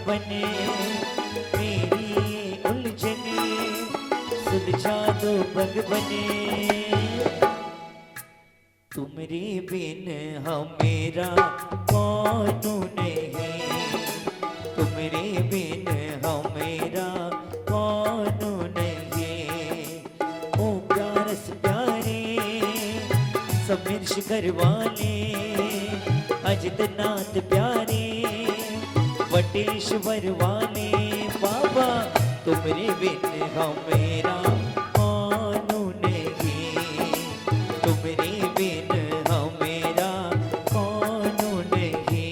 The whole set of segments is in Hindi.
बने, मेरी उलझने सुलझा दो पग बने। तुम्हारे बिन हमेरा कौन नहीं, तुम्हारे बिन हमेरा कौन नहीं। ओ प्यार से प्यारे सब शिखर वाले, अजितनाथ प्यारे वटेश्वर वाले। बाबा तुम्हारे बिन हमेरा कौन नहीं, तुम्हारे बिन हमेरा कौन नहीं।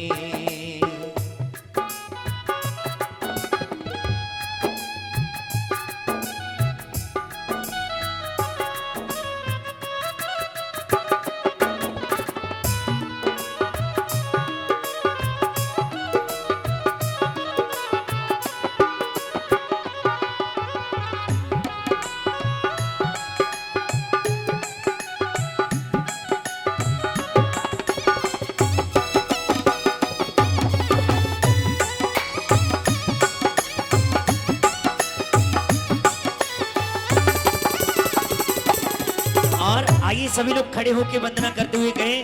आइए सभी लोग खड़े होकर वंदना करते हुए कहें,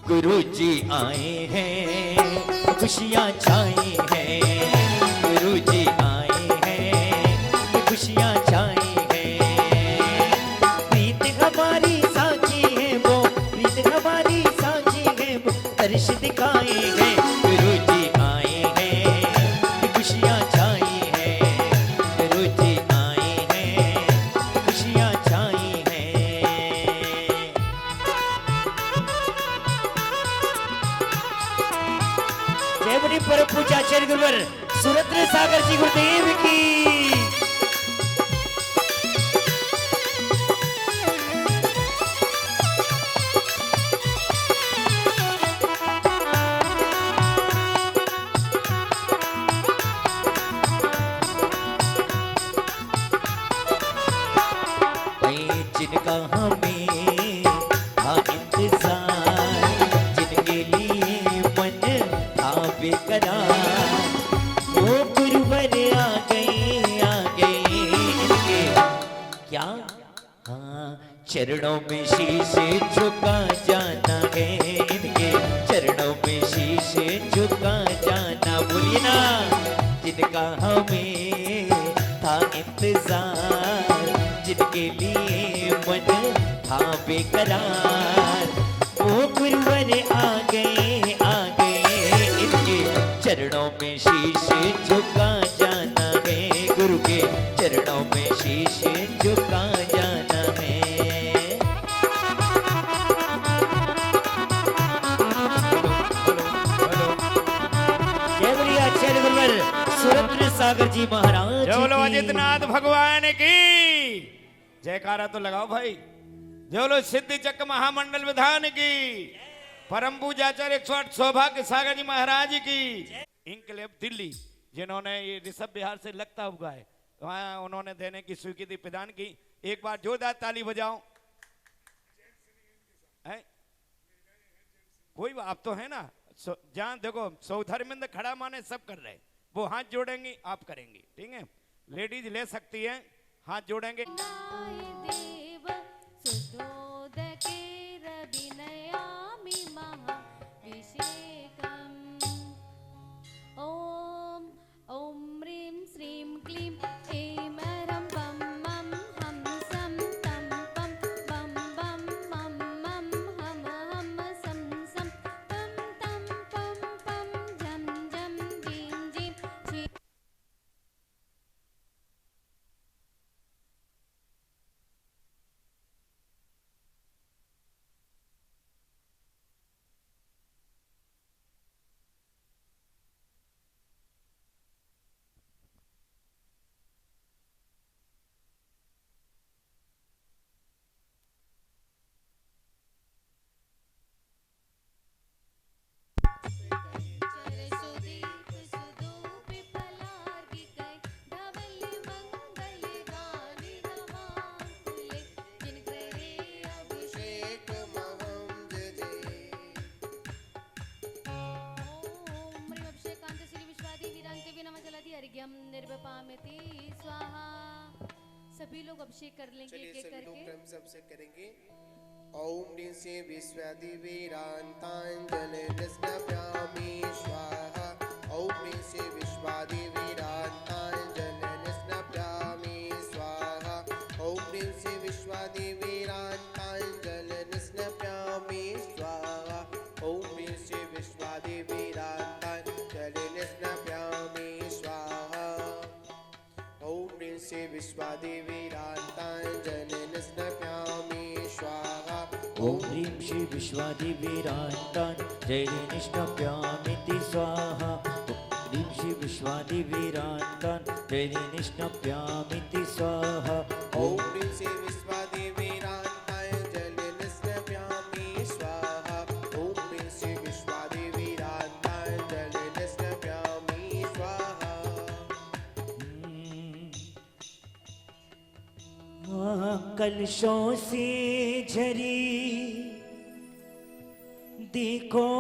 गुरु जी आए हैं खुशियाँ छाई हैं, गुरु जी आए हैं खुशियाँ छाई हैं। प्रीत हमारी साची है वो, प्रीत हमारी साची है वो, दर्श दिखाए हैं। गुरु जी आए हैं खुशियाँ छाई हैं, गुरु जी आए हैं खुशियाँ छाई हैं। जय बड़ी परम पूज्य आचार्य गुरुवर सुरेंद्र सागर जी गुरुदेव की। जिनका हमें था इंतजार, जिनके लिए मन था बेकरार, वो गुरुवर आ गए इनके क्या, हाँ चरणों में शीश झुका जाना है, इनके चरणों में शीश झुका जाना। बोलिए ना, जिनका हमें था इंतजार, जिनके लिए मन था बेकरार, वो गुरुवर आ गए इनके चरणों में शीश झुका जाना है, गुरु के चरणों में शीश झुका जाना है। जय बोलिए आचार्य गुरुवर सुरेंद्र सागर जी महाराज। जय बोलो अजितनाथ भगवान की जयकारा तो लगाओ भाई। जय बोलो सिद्धि चक्र महामंडल विधान की, परम पूज्याचार्य 108 सौभाग्य सागर जी महाराज की। इंकलेब दिल्ली जिन्होंने ये ऋषभ बिहार से लगता हुआ है, वहां उन्होंने देने की स्वीकृति प्रदान की। एक बार जोरदार ताली बजाओ। कोई आप तो है ना, जहां देखो सौधर्मिंद खड़ा माने सब कर रहे, वो हाथ जोड़ेंगी आप करेंगी, ठीक है। लेडीज ले सकती है, हाथ जोड़ेंगे। ओम ओम ह्रीं श्रीं क्लीं ऐं रं पं मं हं सं तं पं बं बं मं मं हम हम सं सं तं तं पं पं जं जं जीं जीं ची। कृपामिति स्वाहा। सभी लोग अभिषेक कर लेंगे चलिए एक एक सभी लोग करके। क्रम से अभिषेक करेंगे। ओम ह्रीं श्रीं विश्वादिवीरान्ताञ्जलिर्निस्नपयामि स्वाहा। ओम ह्रीं श्रीं विश्वादिवीरान्ताञ्जलिर्निस्नपयामि स्वाहा। ओम ह्रीं श्रीं विश्वादिवीरान्ताञ्जलिर्निस्नपयामि स्वाहा। ओम ह्रीं श्रीं विश्वादिवीरान्ताञ्जलिर्निस्नपयामि स्वाहा। ओम ह्रीं श्रीं विश्वादिवीरान्ताञ्जलिर्निस्नपयामि स्वाहा। ॐ ह्रीं श्री विश्वादिवीरान्ताञ्जलिर्निष्णप्यामिति स्वाहा। ॐ ह्रीं श्री विश्वादिवीरान्ताञ्जलिर्निष्णप्यामिति स्वाहा। ओम ह्रीं श्रीं विश्वादिवीरान्ताञ्जलिर्निस्नपयामि स्वाहा। ओम ह्रीं श्रीं विश्वादिवीरान्ताञ्जलिर्निस्नपयामि स्वाहा। कलशों से झरी देखो,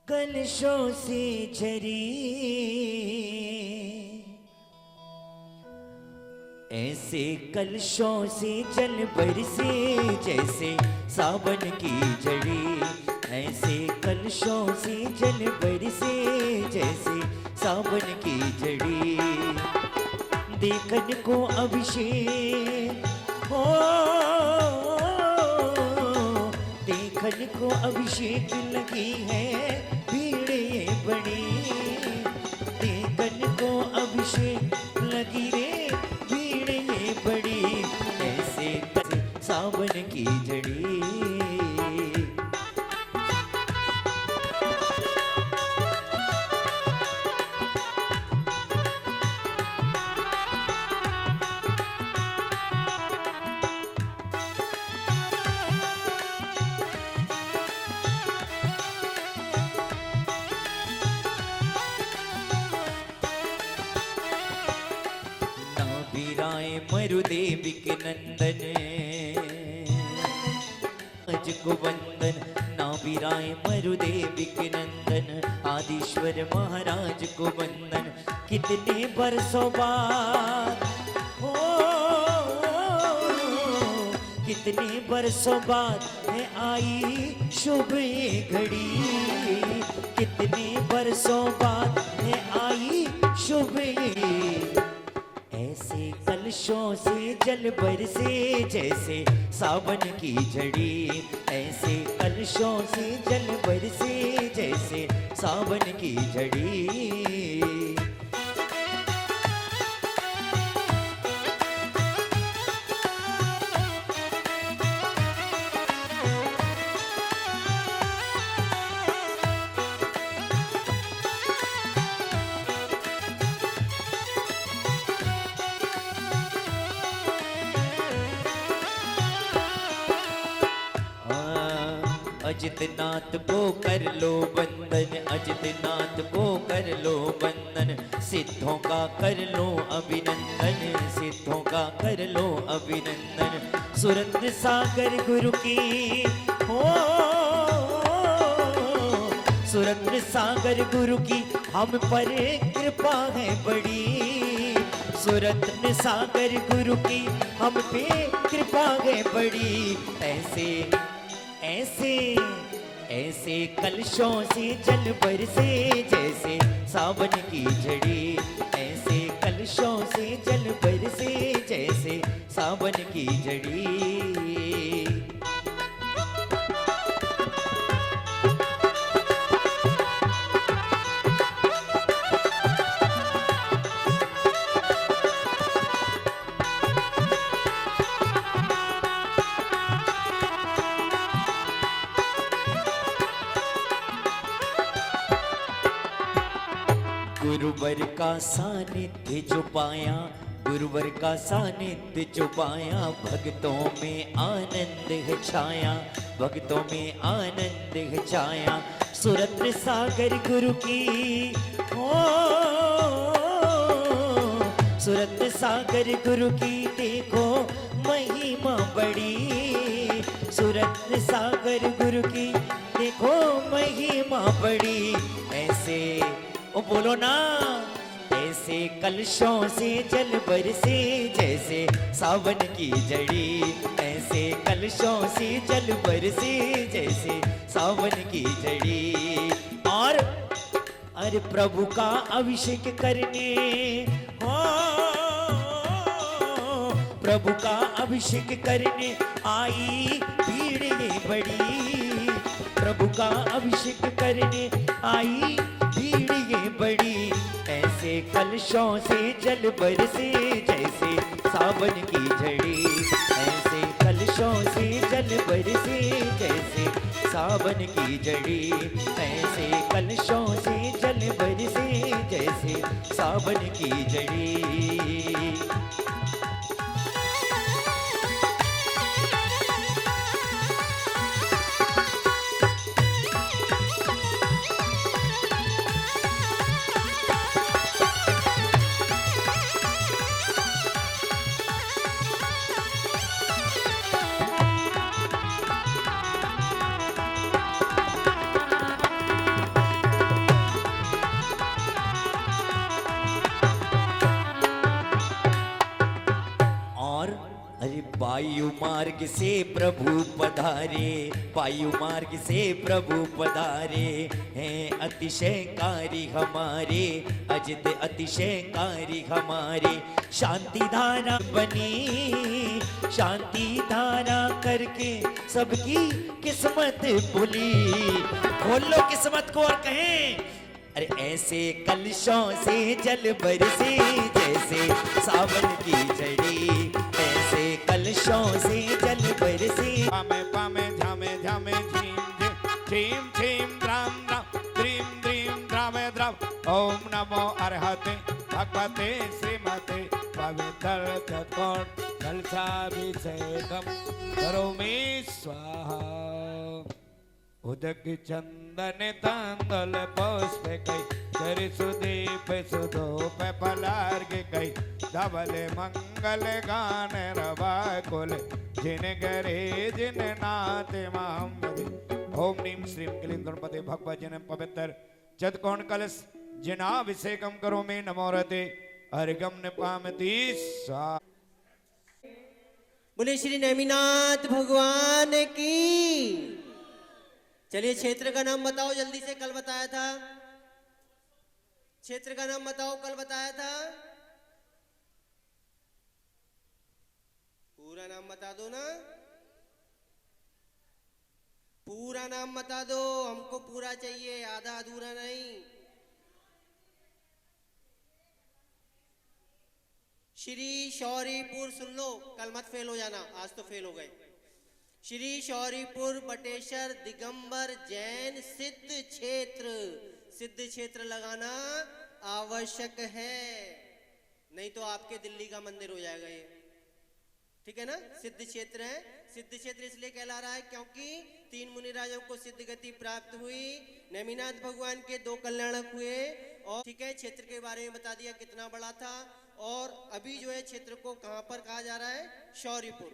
कलशों से झरी ऐसे कलशों से जल बरसे जैसे सावन की झड़ी। ऐसे कलशों से जल बरसे जैसे सावन की झड़ी। देखन को अभिषेक हो, देखन को अभिषेक लगी है भीड़ ये बड़ी। देखन को अभिषेक लगी रे भीड़ ये बड़ी। ऐसे सावन की झड़ी। मरुदेवी के नंदन अज को वंदन। नाभिराय मरुदेवी के नंदन आदिश्वर महाराज को वंदन। कितने बरसों बाद हो, कितने बरसों बाद है आई शुभ ये घड़ी। कितने बरसों बाद है आई शुभ ये। ऐसे कलशों से जल बरसे जैसे सावन की झड़ी। ऐसे कलशों से जल बरसे जैसे सावन की झड़ी। अजितनाथ को कर लो वंदन, अजितनाथ को कर लो वंदन। सिद्धों का कर लो अभिनंदन, सिद्धों का कर लो अभिनंदन। सुरेंद्र सागर गुरु की हो, सुरेंद्र सागर गुरु की हम पर कृपा है बड़ी। सुरेंद्र सागर गुरु की हम पे कृपा है बड़ी। ऐसे ऐसे ऐसे कलशों से जल बरसे जैसे सावन की झड़ी। ऐसे कलशों से जल बरसे जैसे सावन की झड़ी। गुरुवर का सानिध्य जो पाया, गुरुवर का सानिध्य जो पाया। भक्तों में आनंद है छाया, भक्तों में आनंद है छाया। सुरेंद्र सागर गुरु की हो, सुरेंद्र सागर गुरु की देखो महिमा बड़ी। सुरेंद्र सागर गुरु की देखो महिमा बड़ी। ऐसे ओ बोलो ना। ऐसे कलशों से जल बरसे जैसे सावन की जड़ी, ऐसे कलशों से जल बरसे जैसे सावन की जड़ी। और अरे प्रभु का अभिषेक करने, हो प्रभु का अभिषेक करने आई भीड़ ये बड़ी, प्रभु का अभिषेक करने आई भीड़ ये बड़ी। ऐसे कलशों से जल बरसे जैसे सावन की झड़ी, ऐसे कलशों से जल बरसे जैसे सावन की जड़ी, ऐसे कलशों से जल बरसे जैसे सावन की जड़ी। और अरे वायु मार्ग से प्रभु पधारे, वायु मार्ग से प्रभु पधारे हैं अतिशयकारी हमारे, अजित अतिशयकारी हमारे। शांति धारा बनी, शांति धारा करके सबकी किस्मत बुली। खोल लो किस्मत को और कहें, अरे ऐसे कलशों से जल बरसे जैसे सावन की जड़ी, ऐसे कलशों से जल बरसे। पामे पामे झामे झामे झीम झीम झीम झीम द्राम द्राम द्रीम द्रीम द्रामे द्राम। ओम नमो अर्हते भगवते श्रीमते पवित्र चतुर्थ कलशाभिषेकम करोमि स्वाहा। उदक चंदन तांदल पुष्प कई चरि सुदीप सुधूप फलार्घ कई धवल मंगल गान रवा कुल जिन गरे जिन नाथ मामरे। ओम नीम श्रीम क्लीं गणपते भगवत जिन पवित्र चतकोण कलश जिनाभिषेकम करो मे नमोरते अर्घम निपामति स्वाहा। बोले श्री नेमिनाथ भगवान की। चलिए क्षेत्र का नाम बताओ जल्दी से, कल बताया था। क्षेत्र का नाम बताओ, कल बताया था। पूरा नाम बता दो ना, पूरा नाम बता दो, हमको पूरा चाहिए, आधा अधूरा नहीं। श्री शौरीपुर, सुन लो, कल मत फेल हो जाना, आज तो फेल हो गए। श्री शौरीपुर बटेश्वर दिगंबर जैन सिद्ध क्षेत्र, सिद्ध क्षेत्र लगाना आवश्यक है, नहीं तो आपके दिल्ली का मंदिर हो जाएगा ये। ठीक है ना, सिद्ध क्षेत्र है। सिद्ध क्षेत्र इसलिए कहला रहा है क्योंकि 3 मुनि राजाओं को सिद्ध गति प्राप्त हुई, नेमिनाथ भगवान के 2 कल्याणक हुए। और ठीक है, क्षेत्र के बारे में बता दिया कितना बड़ा था। और अभी जो है क्षेत्र को कहां पर कहा जा रहा है, शौरीपुर।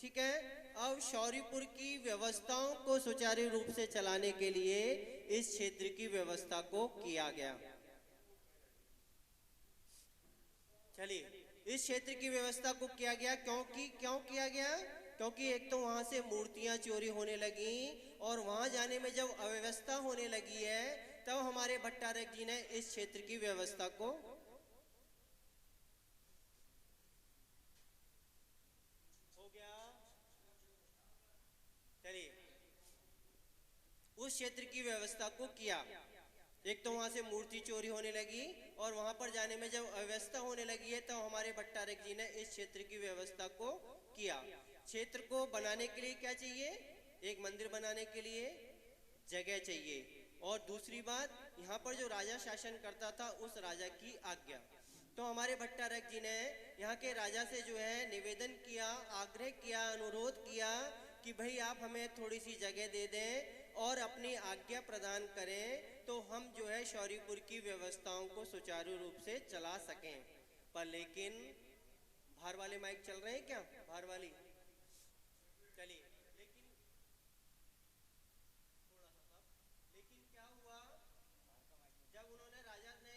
ठीक है, अब शौरीपुर की व्यवस्थाओं को सुचारू रूप से चलाने के लिए इस क्षेत्र की व्यवस्था को किया गया। चलिए, इस क्षेत्र की व्यवस्था को किया गया क्यों किया गया? क्योंकि एक तो वहां से मूर्तियां चोरी होने लगी, और वहां जाने में जब अव्यवस्था होने लगी है तब हमारे भट्टारक जी ने इस क्षेत्र की व्यवस्था को उस क्षेत्र की व्यवस्था को किया। एक तो वहां से मूर्ति चोरी होने लगी, और वहां पर जाने में जब अव्यवस्था होने लगी है तो हमारे भट्टारक जी ने इस क्षेत्र की व्यवस्था को किया। क्षेत्र को बनाने के लिए क्या चाहिए? एक मंदिर बनाने के लिए जगह चाहिए, और दूसरी बात, यहाँ पर जो राजा शासन करता था उस राजा की आज्ञा। तो हमारे भट्टारक जी ने यहाँ के राजा से जो है निवेदन किया, आग्रह किया, अनुरोध किया कि भाई आप हमें थोड़ी सी जगह दे दें और अपनी आज्ञा प्रदान करें, तो हम जो है शौरीपुर की व्यवस्थाओं को सुचारू रूप से चला सकें। पर लेकिन बाहर वाले माइक चल रहे हैं क्या? बाहर वाली चलिए, लेकिन क्या हुआ, जब उन्होंने राजा ने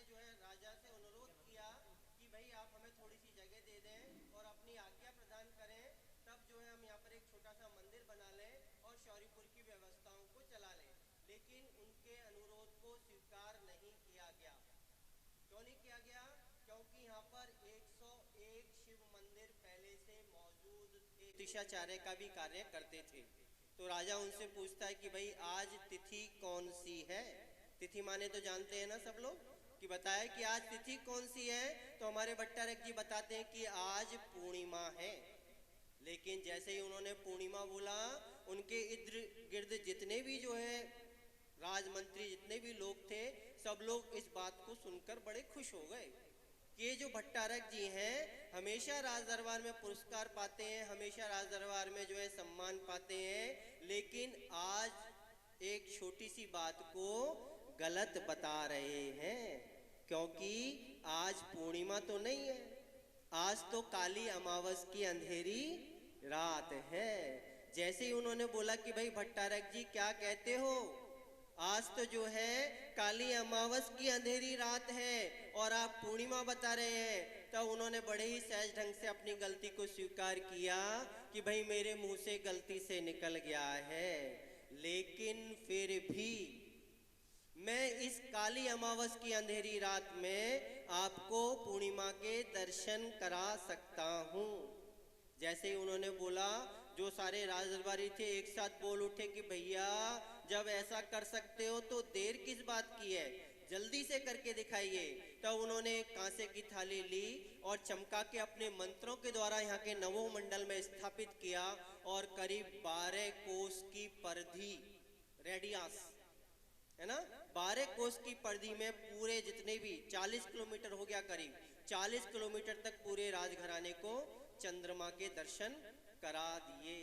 आप हमें थोड़ी सी जगह दे दें और अपनी आज्ञा प्रदान करें, तब जो है हम यहाँ पर एक छोटा सा मंदिर बना लें और शौरीपुर की व्यवस्थाओं को चला लें। लेकिन उनके अनुरोध को स्वीकार नहीं किया गया। क्यों नहीं किया गया? क्योंकि यहाँ पर 101 शिव मंदिर पहले से मौजूद थे, ज्योतिषाचार्य का भी कार्य करते थे। तो राजा उनसे पूछता है कि भाई आज तिथि कौन सी है। तिथि माने तो जानते हैं ना सब लोग, कि बताया कि आज तिथि कौन सी है। तो हमारे भट्टारक जी बताते हैं कि आज पूर्णिमा है। लेकिन जैसे ही उन्होंने पूर्णिमा बोला, उनके इर्द गिर्द जितने भी जो है राजमंत्री, जितने भी लोग थे, सब लोग इस बात को सुनकर बड़े खुश हो गए कि ये जो भट्टारक जी हैं हमेशा राज दरबार में पुरस्कार पाते हैं, हमेशा राज दरबार में जो है सम्मान पाते हैं, लेकिन आज एक छोटी सी बात को गलत बता रहे हैं। क्योंकि आज पूर्णिमा तो नहीं है, आज तो काली अमावस की अंधेरी रात है। जैसे ही उन्होंने बोला कि भाई भट्टारक जी क्या कहते हो, आज तो जो है काली अमावस की अंधेरी रात है और आप पूर्णिमा बता रहे हैं, तो उन्होंने बड़े ही सहज ढंग से अपनी गलती को स्वीकार किया कि भाई मेरे मुंह से गलती से निकल गया है, लेकिन फिर भी मैं इस काली अमावस की अंधेरी रात में आपको पूर्णिमा के दर्शन करा सकता हूँ। जैसे ही उन्होंने बोला, जो सारे राज दरबारी थे एक साथ बोल उठे कि भैया जब ऐसा कर सकते हो तो देर किस बात की है, जल्दी से करके दिखाइए। तो उन्होंने कांसे की थाली ली और चमका के अपने मंत्रों के द्वारा यहाँ के नवो मंडल में स्थापित किया और करीब 12 कोस की परिधि, रेडियस है ना, 12 कोस की परिधि में पूरे जितने भी 40 किलोमीटर हो गया, करीब 40 किलोमीटर तक पूरे राजघराने को चंद्रमा के दर्शन करा दिए।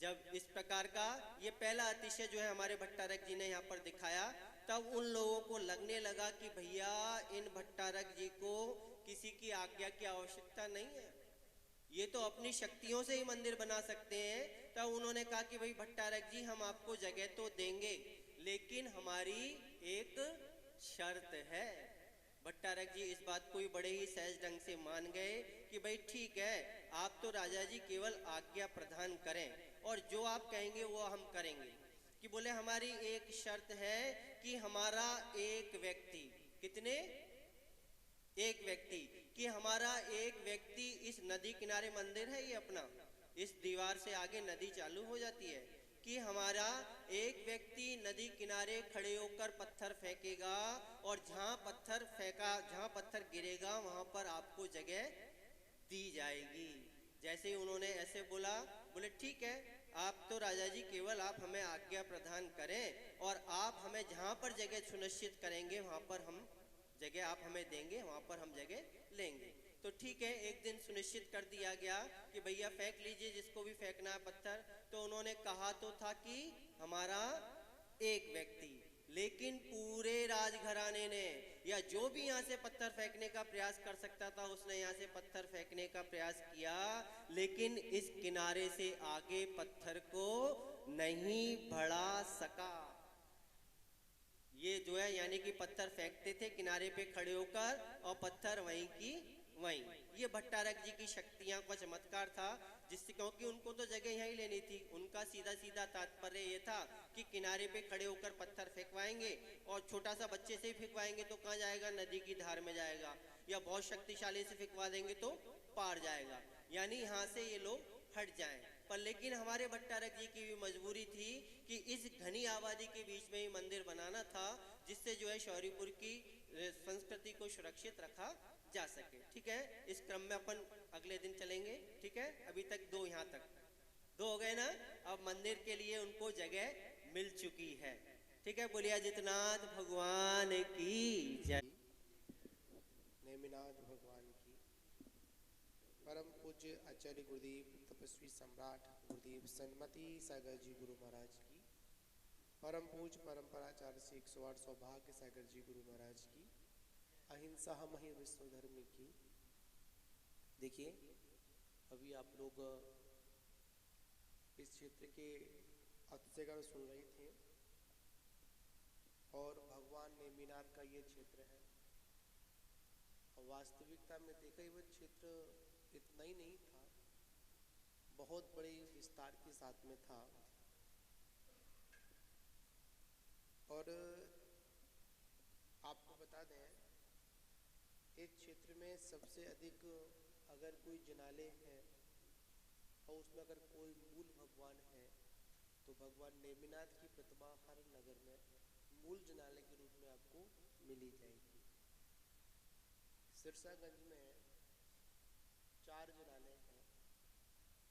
जब इस प्रकार का ये पहला अतिशय जो है हमारे भट्टारक जी ने यहाँ पर दिखाया, तब उन लोगों को लगने लगा कि भैया इन भट्टारक जी को किसी की आज्ञा की आवश्यकता नहीं है, ये तो अपनी शक्तियों से ही मंदिर बना सकते हैं। तब उन्होंने कहा कि भाई भट्टारक जी हम आपको जगह तो देंगे, लेकिन हमारी एक शर्त है। भट्टारक जी इस बात को भी बड़े ही सहज ढंग से मान गए कि भाई ठीक है, आप तो राजा जी केवल आज्ञा प्रदान करें और जो आप कहेंगे वो हम करेंगे। कि बोले हमारी एक शर्त है कि हमारा एक व्यक्ति, कितने, एक व्यक्ति, कि हमारा एक व्यक्ति इस नदी किनारे मंदिर है ये अपना, इस दीवार से आगे नदी चालू हो जाती है, कि हमारा एक व्यक्ति नदी किनारे खड़े होकर पत्थर फेंकेगा और जहां पत्थर फेंका, जहां पत्थर गिरेगा वहां पर आपको जगह दी जाएगी। जैसे ही उन्होंने ऐसे बोला, बोले ठीक है, आप तो राजा जी केवल आप हमें आज्ञा प्रदान करें और आप हमें जहां पर जगह सुनिश्चित करेंगे वहां पर हम जगह, आप हमें देंगे वहां पर हम जगह लेंगे। तो ठीक है, एक दिन सुनिश्चित कर दिया गया कि भैया फेंक लीजिए जिसको भी फेंकना है पत्थर। तो उन्होंने कहा तो था कि हमारा एक व्यक्ति, लेकिन पूरे राजघराने ने या जो भी यहाँ से पत्थर फेंकने का प्रयास कर सकता था उसने यहाँ से पत्थर फेंकने का प्रयास किया, लेकिन इस किनारे से आगे पत्थर को नहीं बढ़ा सका। ये जो है यानी कि पत्थर फेंकते थे किनारे पे खड़े होकर और पत्थर वहीं की वहीं। ये भट्टारक जी की शक्तियां का चमत्कार था, जिससे क्योंकि उनको तो जगह यहीं लेनी थी, उनका सीधा सीधा तात्पर्य ये था कि किनारे पे खड़े होकर पत्थर फेंकवाएंगे और छोटा सा बच्चे से ही फेंकवाएंगे तो कहाँ जाएगा, नदी की धार में जाएगा, या बहुत शक्तिशाली से फेंकवा देंगे तो पार जाएगा, यानी यहाँ से ये लोग हट जाएं। पर लेकिन हमारे भट्टारक जी की भी मजबूरी थी कि इस घनी आबादी के बीच में ही मंदिर बनाना था, जिससे जो है शौरीपुर की संस्कृति को सुरक्षित रखा जा सके। ठीक है, इस क्रम में अपन अगले दिन चलेंगे। ठीक है, अभी तक दो, यहाँ तक दो हो गए ना, अब मंदिर के लिए उनको जगह मिल चुकी है। ठीक है, बोलिए आदित्यनाथ भगवान की जय। नेमिनाथ भगवान की। परम पूज्य आचार्य गुरुदेव तपस्वी सम्राट गुरुदेव सन्मति सागर जी गुरु महाराज की। परम पूज्य परंपराचार्य से 108 सौभाग्य सागर जी गुरु महाराज की। अहिंसा हम ही विश्व धर्म की। देखिए, अभी आप लोग इस क्षेत्र के अतिशयगण सुन रहे थे और भगवान नेमिनाथ का ये क्षेत्र है वास्तविकता में देखा ही वो क्षेत्र इतना ही नहीं था, बहुत बड़े विस्तार के साथ में था। और आपको बता दें, इस क्षेत्र में सबसे अधिक अगर कोई जिनालय है और उसमें अगर कोई मूल भगवान है तो भगवान नेमिनाथ की प्रतिमा हर नगर में मूल जिनालय के रूप में आपको मिली जाएगी। सिरसागंज में 4 जिनालय हैं।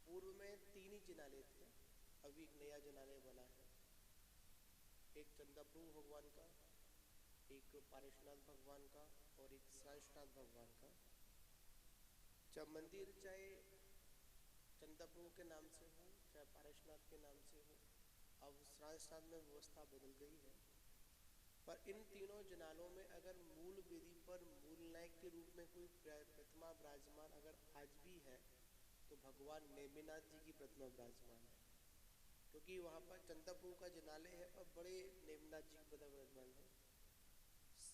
पूर्व में 3 ही जिनालय थे, अभी एक नया जिनालय बना है। एक चंदाप्रभु भगवान का, एक पारेशनाथ भगवान का और एक श्रांशनाथ भगवान का। जब मंदिर चाहे चंदाप्रभु के नाम से हो चाहे पारेशनाथ के नाम से हो, अब श्रांशनाथ में व्यवस्था बदल गई है। पर इन तीनों जिनालों में अगर मूल वेदी पर मूल नायक के रूप में कोई प्रतिमा विराजमान अगर आज भी है तो भगवान नेमिनाथ जी की प्रतिमा विराजमान है, क्योंकि वहाँ पर चंदाप्रभु का जिनालय है पर बड़े नेमिनाथ जी की प्रतिमा विराजमान है।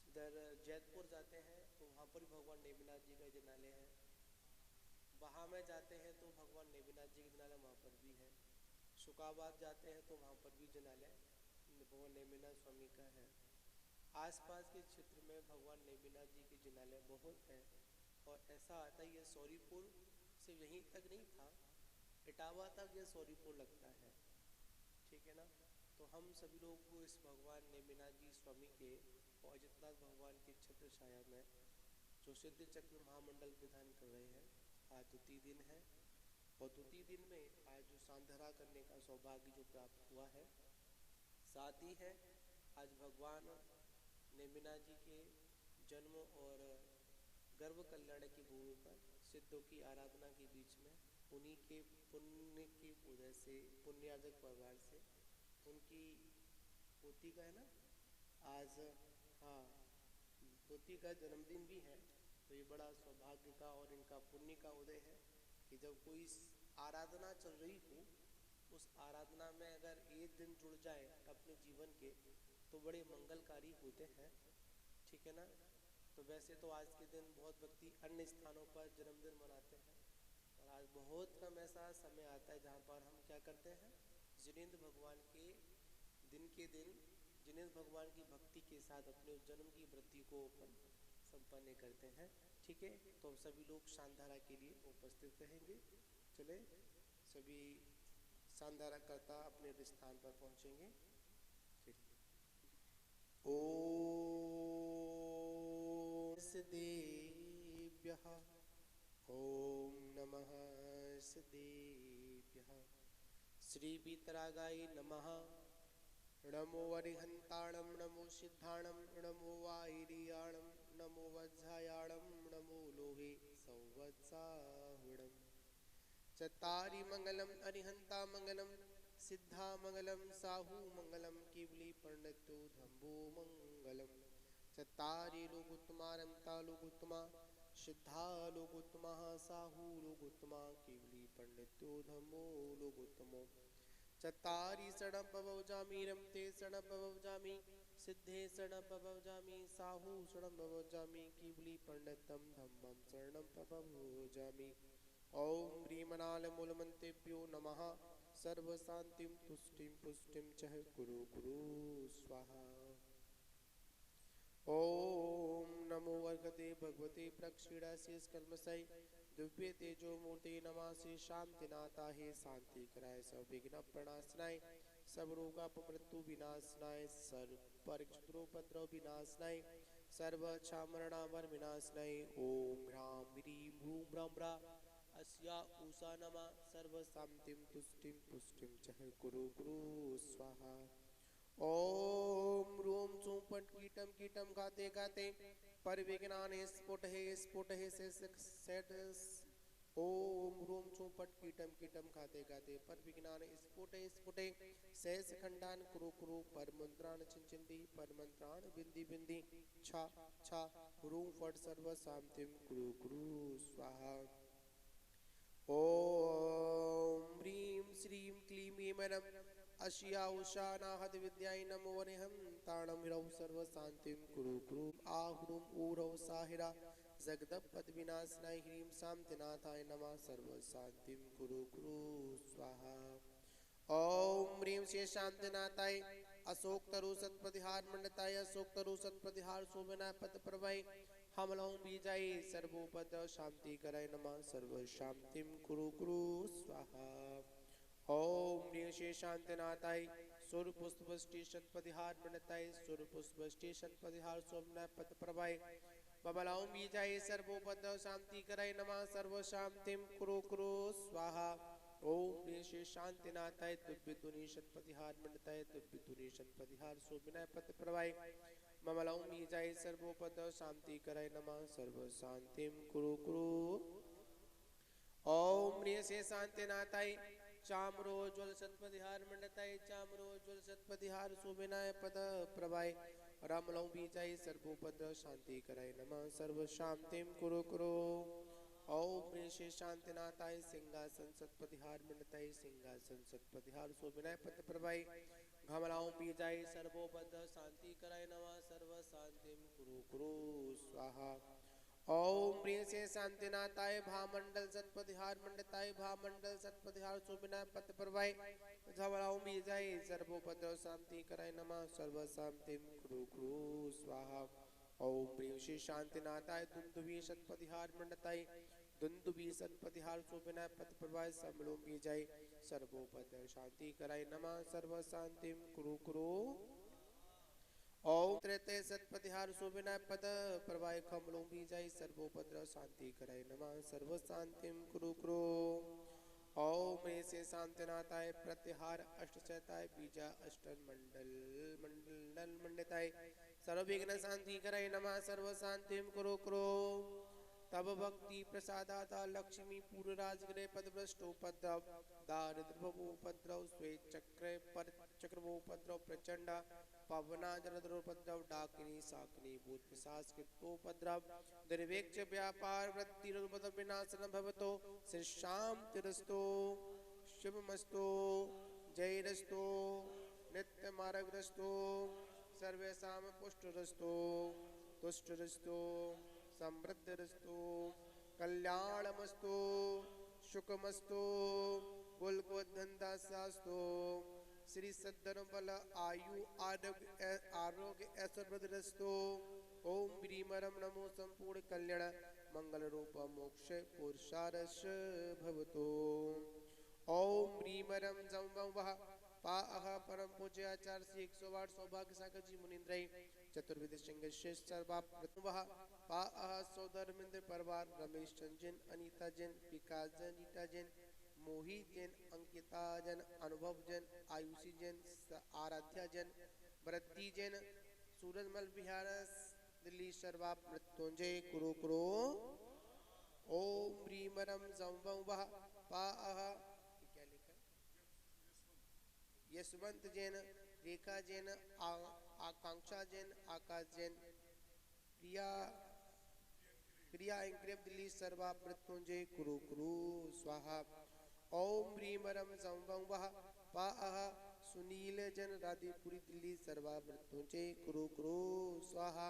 इधर जैतपुर जाते हैं तो वहाँ पर भी भगवान नेमिनाथ जी का जिनालय है। वहाँ में जाते हैं तो भगवान नेमिनाथ जी का जिनालय वहाँ पर भी है। शुकाबाद जाते हैं तो वहाँ पर भी जिनालय भगवान नेमिनाथ स्वामी का है। आसपास के क्षेत्र में भगवान नेमिनाथ जी के जिनालय बहुत हैं। और ऐसा आता है, ये सौरीपुर से यहीं तक नहीं था, इटावा तक ये सौरीपुर लगता है, ठीक है ना। तो हम सभी लोग को इस भगवान नेमिनाथ जी स्वामी के और अजितनाथ भगवान के छत्र छाया में जो सिद्ध चक्र महामंडल विधान कर रहे हैं, आज द्वितीय दिन है। और द्वितीय दिन में आज जो सांधरा करने का सौभाग्य जो प्राप्त हुआ है, साथ ही है आज भगवान नेमिनाथ जी के जन्म और गर्भ कल्याण की भूमि पर सिद्धों की आराधना के बीच में उन्हीं के पुण्य की उदय से पुण्यार्जक परिवार से उनकी पोती का है ना आज, हाँ पोती का जन्मदिन भी है। तो ये बड़ा सौभाग्य का और इनका पुण्य का उदय है कि जब कोई आराधना चल रही हो, उस आराधना में अगर एक दिन जुड़ जाए अपने जीवन के तो बड़े मंगलकारी होते हैं, ठीक है ना। तो वैसे तो आज के दिन बहुत व्यक्ति अन्य स्थानों पर जन्मदिन मनाते हैं, और आज बहुत कम ऐसा समय आता है जहाँ पर हम क्या करते हैं, जिनेंद्र भगवान के दिन के दिन जिनेंद्र भगवान की भक्ति के साथ अपने जन्म की वृद्धि को संपन्न करते हैं, ठीक है। तो सभी लोग सांधारा के लिए उपस्थित रहेंगे। चले सभी सांधारा करता अपने स्थान पर पहुंचेंगे। ओम सदेभ्यः ओम नमः सदेभ्यः श्री वीतरागाय नमः। नमो वरिहंताणं नमो सिद्धाणं नमो वाहिरियाणं नमो वज्रायाणं नमो लोहे संवत्साहुणं। चत्तारि मंगलम अरिहंता मंगलम सिद्धा मंगलम साहू मंगलम केवली पंडितो धम्बो मंगलम। चत्तारि लोकोत्तमा रंता लोकोत्तमा सिद्धा लोकोत्तमा साहू लोकोत्तमा केवली पंडितो धम्बो लोकोत्तमो। चत्तारि षडपवजामि रमते षडपवजामि सिद्धे षडपवजामि साहू षडपवजामि केवली पंडितम धम्मं षडपवजामि। ओम ह्रीमनाल मूलमंतेभ्यो नमः। सर्व शांतिम तुष्टिम पुष्टिम चह कुरु कुरु स्वाहा। ओम नमो वर्गते भगवते प्रक्षीणाशेष कल्मषय दिव्य तेजो मूर्ति नमासि शांतिनाथा हे शांति कराय सब विघ्न प्रणाशनाय सब रोगापमृत्यु विनाशनाय सर्व परीक्षद्रोपद्रव विनाशनाय सर्व क्षामरणामर विनाशनाय। ओम ह्रां ह्रीं ह्रूं ब्रां ब्रा अस्या उषा नमा सर्व शांतिम तुष्टिम पुष्टिम चह कुरु कुरु स्वाहा। ओम रूम चूं पट कीटम कीटम गाते गाते पर विज्ञाने स्फुट है से सेट। ओम रूम चूं पट कीटम कीटम गाते गाते पर विज्ञान स्फुटे शेष खंडान कुरु कुरु पर मंत्राण चिंचिंदी पर मंत्राण बिंदी बिंदी छा छा रूम फट सर्व शांतिम कुरु कुरु स्वाहा। ओम ह्रीं श्रीं क्लीं ऐं अशिया उषा नाहद विद्याय नमो वनेहम ताणम हिरौ सर्व शांतिम कुरु कुरु आहुरुम ऊरौ साहिरा जगदप पद विनाशनाय ह्रीं शांतिनाथाय नमः सर्व शांतिम कुरु कुरु स्वाहा। ओम ह्रीं श्री शांतिनाथाय अशोक तरु सत्प्रतिहार मंडताय अशोक तरु सत्प्रतिहार शोभना पद प्रभय हमलों बीजाय सर्वोपद शांति कराय नमः सर्व शांतिम कुरु कुरु स्वाहा। ओम ह्रीं श्री शांतिनाथाय सूर्य पुष्प शतपतिहार मंडताय सूर्य पुष्प शतपतिहार शोभना पद प्रभय बबलाओं बीजाय सर्वोपद शांति कराय नमः सर्व शांतिम कुरु कुरु स्वाहा। ओम ह्रीं श्री शांतिनाथाय तुभ्य तुनि शतपतिहार मंडताय तुभ्य तुनि शतपतिहार शोभना पद प्रभय ममलाओं बीजाय सर्वोपद शांति कराय नमः सर्व शांतिम कुरु कुरु। ओम ह्रीं श्री शांतिनाथाय चामरो ज्वल सत्पतिहार मंडताय चामरो ज्वल सत्पतिहार शोभनाय पद प्रभय रामलौ बीजाय सर्वोपद शांति कराय नमः सर्व शांतिम कुरु कुरु। ओम ह्रीं श्री शांतिनाथाय सिंहासन सत्पतिहार मंडताय सिंहासन सत्पतिहार शोभनाय पद प्रभय घमलाओं बीजाय सर्वोपद शांति कराय नमः सर्व शांतिम कुरु कुरु स्वाहा। ओम ह्रीं श्री शांतिनाथाय भामंडल सत्पतिहार मंडताय भामंडल सत्पतिहार शोभनाय पद प्रभय घमलाओं बीजाय सर्वोपद शांति कराय नमः सर्व शांतिम कुरु कुरु स्वाहा। ओम ह्रीं श्री शांतिनाथाय दुंदुभि सत्पतिहार मंडताय दुंदुभि सत्पतिहार शोभनाय पद प्रभय समलों बीजाय सर्वोपद शांति कराय नमः सर्व शांतिम कुरु कुरु। ओम त्रेते सत्पतिहार शोभनाय पद प्रभय कमलों बीजाय सर्वोपद शांति कराय नमः सर्व शांतिम कुरु कुरु। ओम ह्रीं श्री शांतिनाथाय प्रत्याहार अष्टचताय बीजा अष्टन मंडल मंडिताय सर्वविघ्न शांति कराय नमः सर्व शांतिम कुरु कुरु। तब भक्ति प्रसादाता लक्ष्मी पूर्व राजगृह पदभ्रष्टोपद्रव दारिद्र्योपद्रव श्वेत चक्र पर चक्रवोपद्रव प्रचंड पवना जलद्रोपद्रव डाकिनी साकिनी भूत पिशाच कृतोपद्रव दुर्भिक्ष व्यापार वृत्ति विनाशन भवतो श्री शाम तिरस्तो शुभमस्तो जयरस्तो नित्य मार्गरस्तो सर्वेषां पुष्टरस्तो तुष्टरस्तो समृद्धरस्तो कल्याणमस्तो सुखमस्तो कुलकोधनदासास्तो श्री सद्धर्म बल आयु आरोग्य ऐश्वर्यरस्तो। ओम ह्रीमरम नमो संपूर्ण कल्याण मंगल रूप मोक्ष पुरुषारस भवतो। ओम ह्रीमरम जंवः पाअह परम पूज्य आचार्य श्री 108 सौभाग्य सागर जी मुनिंद्रय चतुर्विध सिंह श्रेष्ठ सर्वा प्रथमः पाअह सौधर्मेंद्र परिवार रमेश चंजन अनीता जैन विकास जैन रीटा जैन मोहित जैन अंकिता जैन अनुभव जैन आयुषी जैन आराध्या जैन वृद्धि जैन सूरजमल बिहार दिल्ली सर्वा मृत्युंजय कुरु कुरु। ओम ह्रीमरम जंवः पाअह यशवंत जैन रेखा जैन आकांक्षा जैन आकाश जैन प्रिया एंक्रेव दिल्ली सर्वा मृत्युंजय कुरु कुरु स्वाहा। ओम ह्रीमरम संवः पाअह सुनील जन राधेपुरी दिल्ली सर्वा मृत्युंजय कुरु कुरु स्वाहा।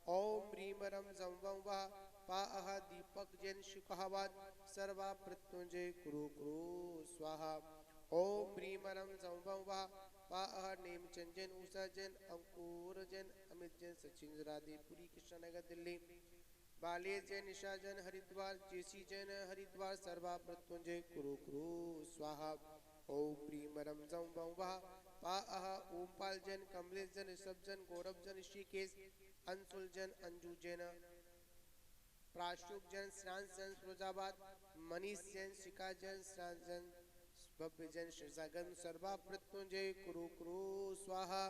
ओम ह्रीमरम संवः पाअह दीपक जैन शिकावाद सर्वा मृत्युंजय कुरु कुरु स्वाहा। ओम ह्रीमरम संवः पाअह नेमचंद जैन उषा जैन अंकुर जैन अमित जैन सचिन राधेपुरी कृष्णनगर दिल्ली बाले जैन निशा जैन हरिद्वार जेसी जैन हरिद्वार सर्वा मृत्युंजय कुरु कुरु स्वाहा। ओम ह्रीमरम संवः पाअह ओमपाल जैन कमलेश जैन ऋषभ जैन गौरव जैन ऋषिकेश अंशुल जैन अंजू जैन प्राशुक जैन श्रांस जैन फिरोजाबाद मनीष जैन शिका जैन श्रांस जैन भव्य जैन शिरसागन सर्वा मृत्युंजय कुरु कुरु स्वाहा।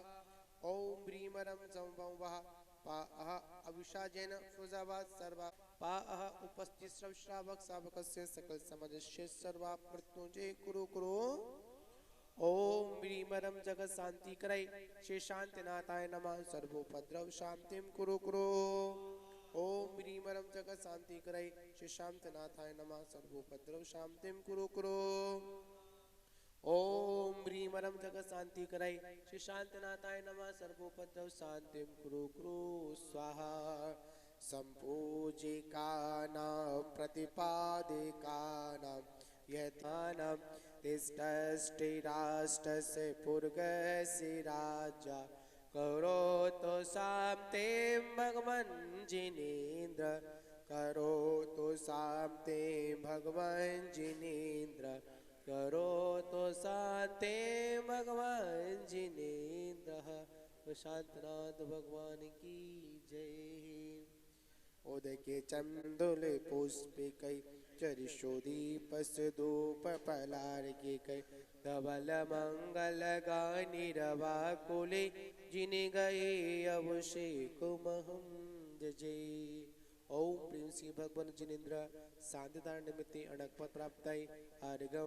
ओम ह्रीमरम संवः पाअह अविशा जैन फिरोजाबाद सर्वा पाअह उपस्थित श्रावक सावकस्य सकल समदस्य सर्वा मृत्युंजय कुरु कुरु। ओम ह्रीमरम जगत शांति करय श्री शांतिनाथाय नमः सर्वोपद्रव शांतिम कुरु कुरु। ओम ह्रीमरम जगत शांति करय श्री शांतिनाथाय नमः सर्वोपद्रव शांतिम कुरु कुरु। ओम ह्रीं परम जगत शांति कराई श्री शांतिनाथाय नमः सर्वोपद्रव शांतिम कुरु कुरु स्वाहा संपूजिकानां प्रतिपादिकानां यथानां तिष्ठष्टिराष्टस्य पुर्गस्य राजा करोतु शान्तिं भगवन् जिनेन्द्र करोतु शान्तिं भगवन् जिनेन्द्र करोतु शान्तिं भगवान् जिनेन्द्र शांतनाथ भगवान की जय। उदय के चंदुल पुष्पिकै चरिशोदीपस धूप पलार के कै धवल मंगल गानिरवा कुले जिन गए अभिषेक महम जय। ओम प्रेम श्री भगवान जिनेन्द्र शांतिदार निमित्ते अणकपद प्राप्ताय अर्घम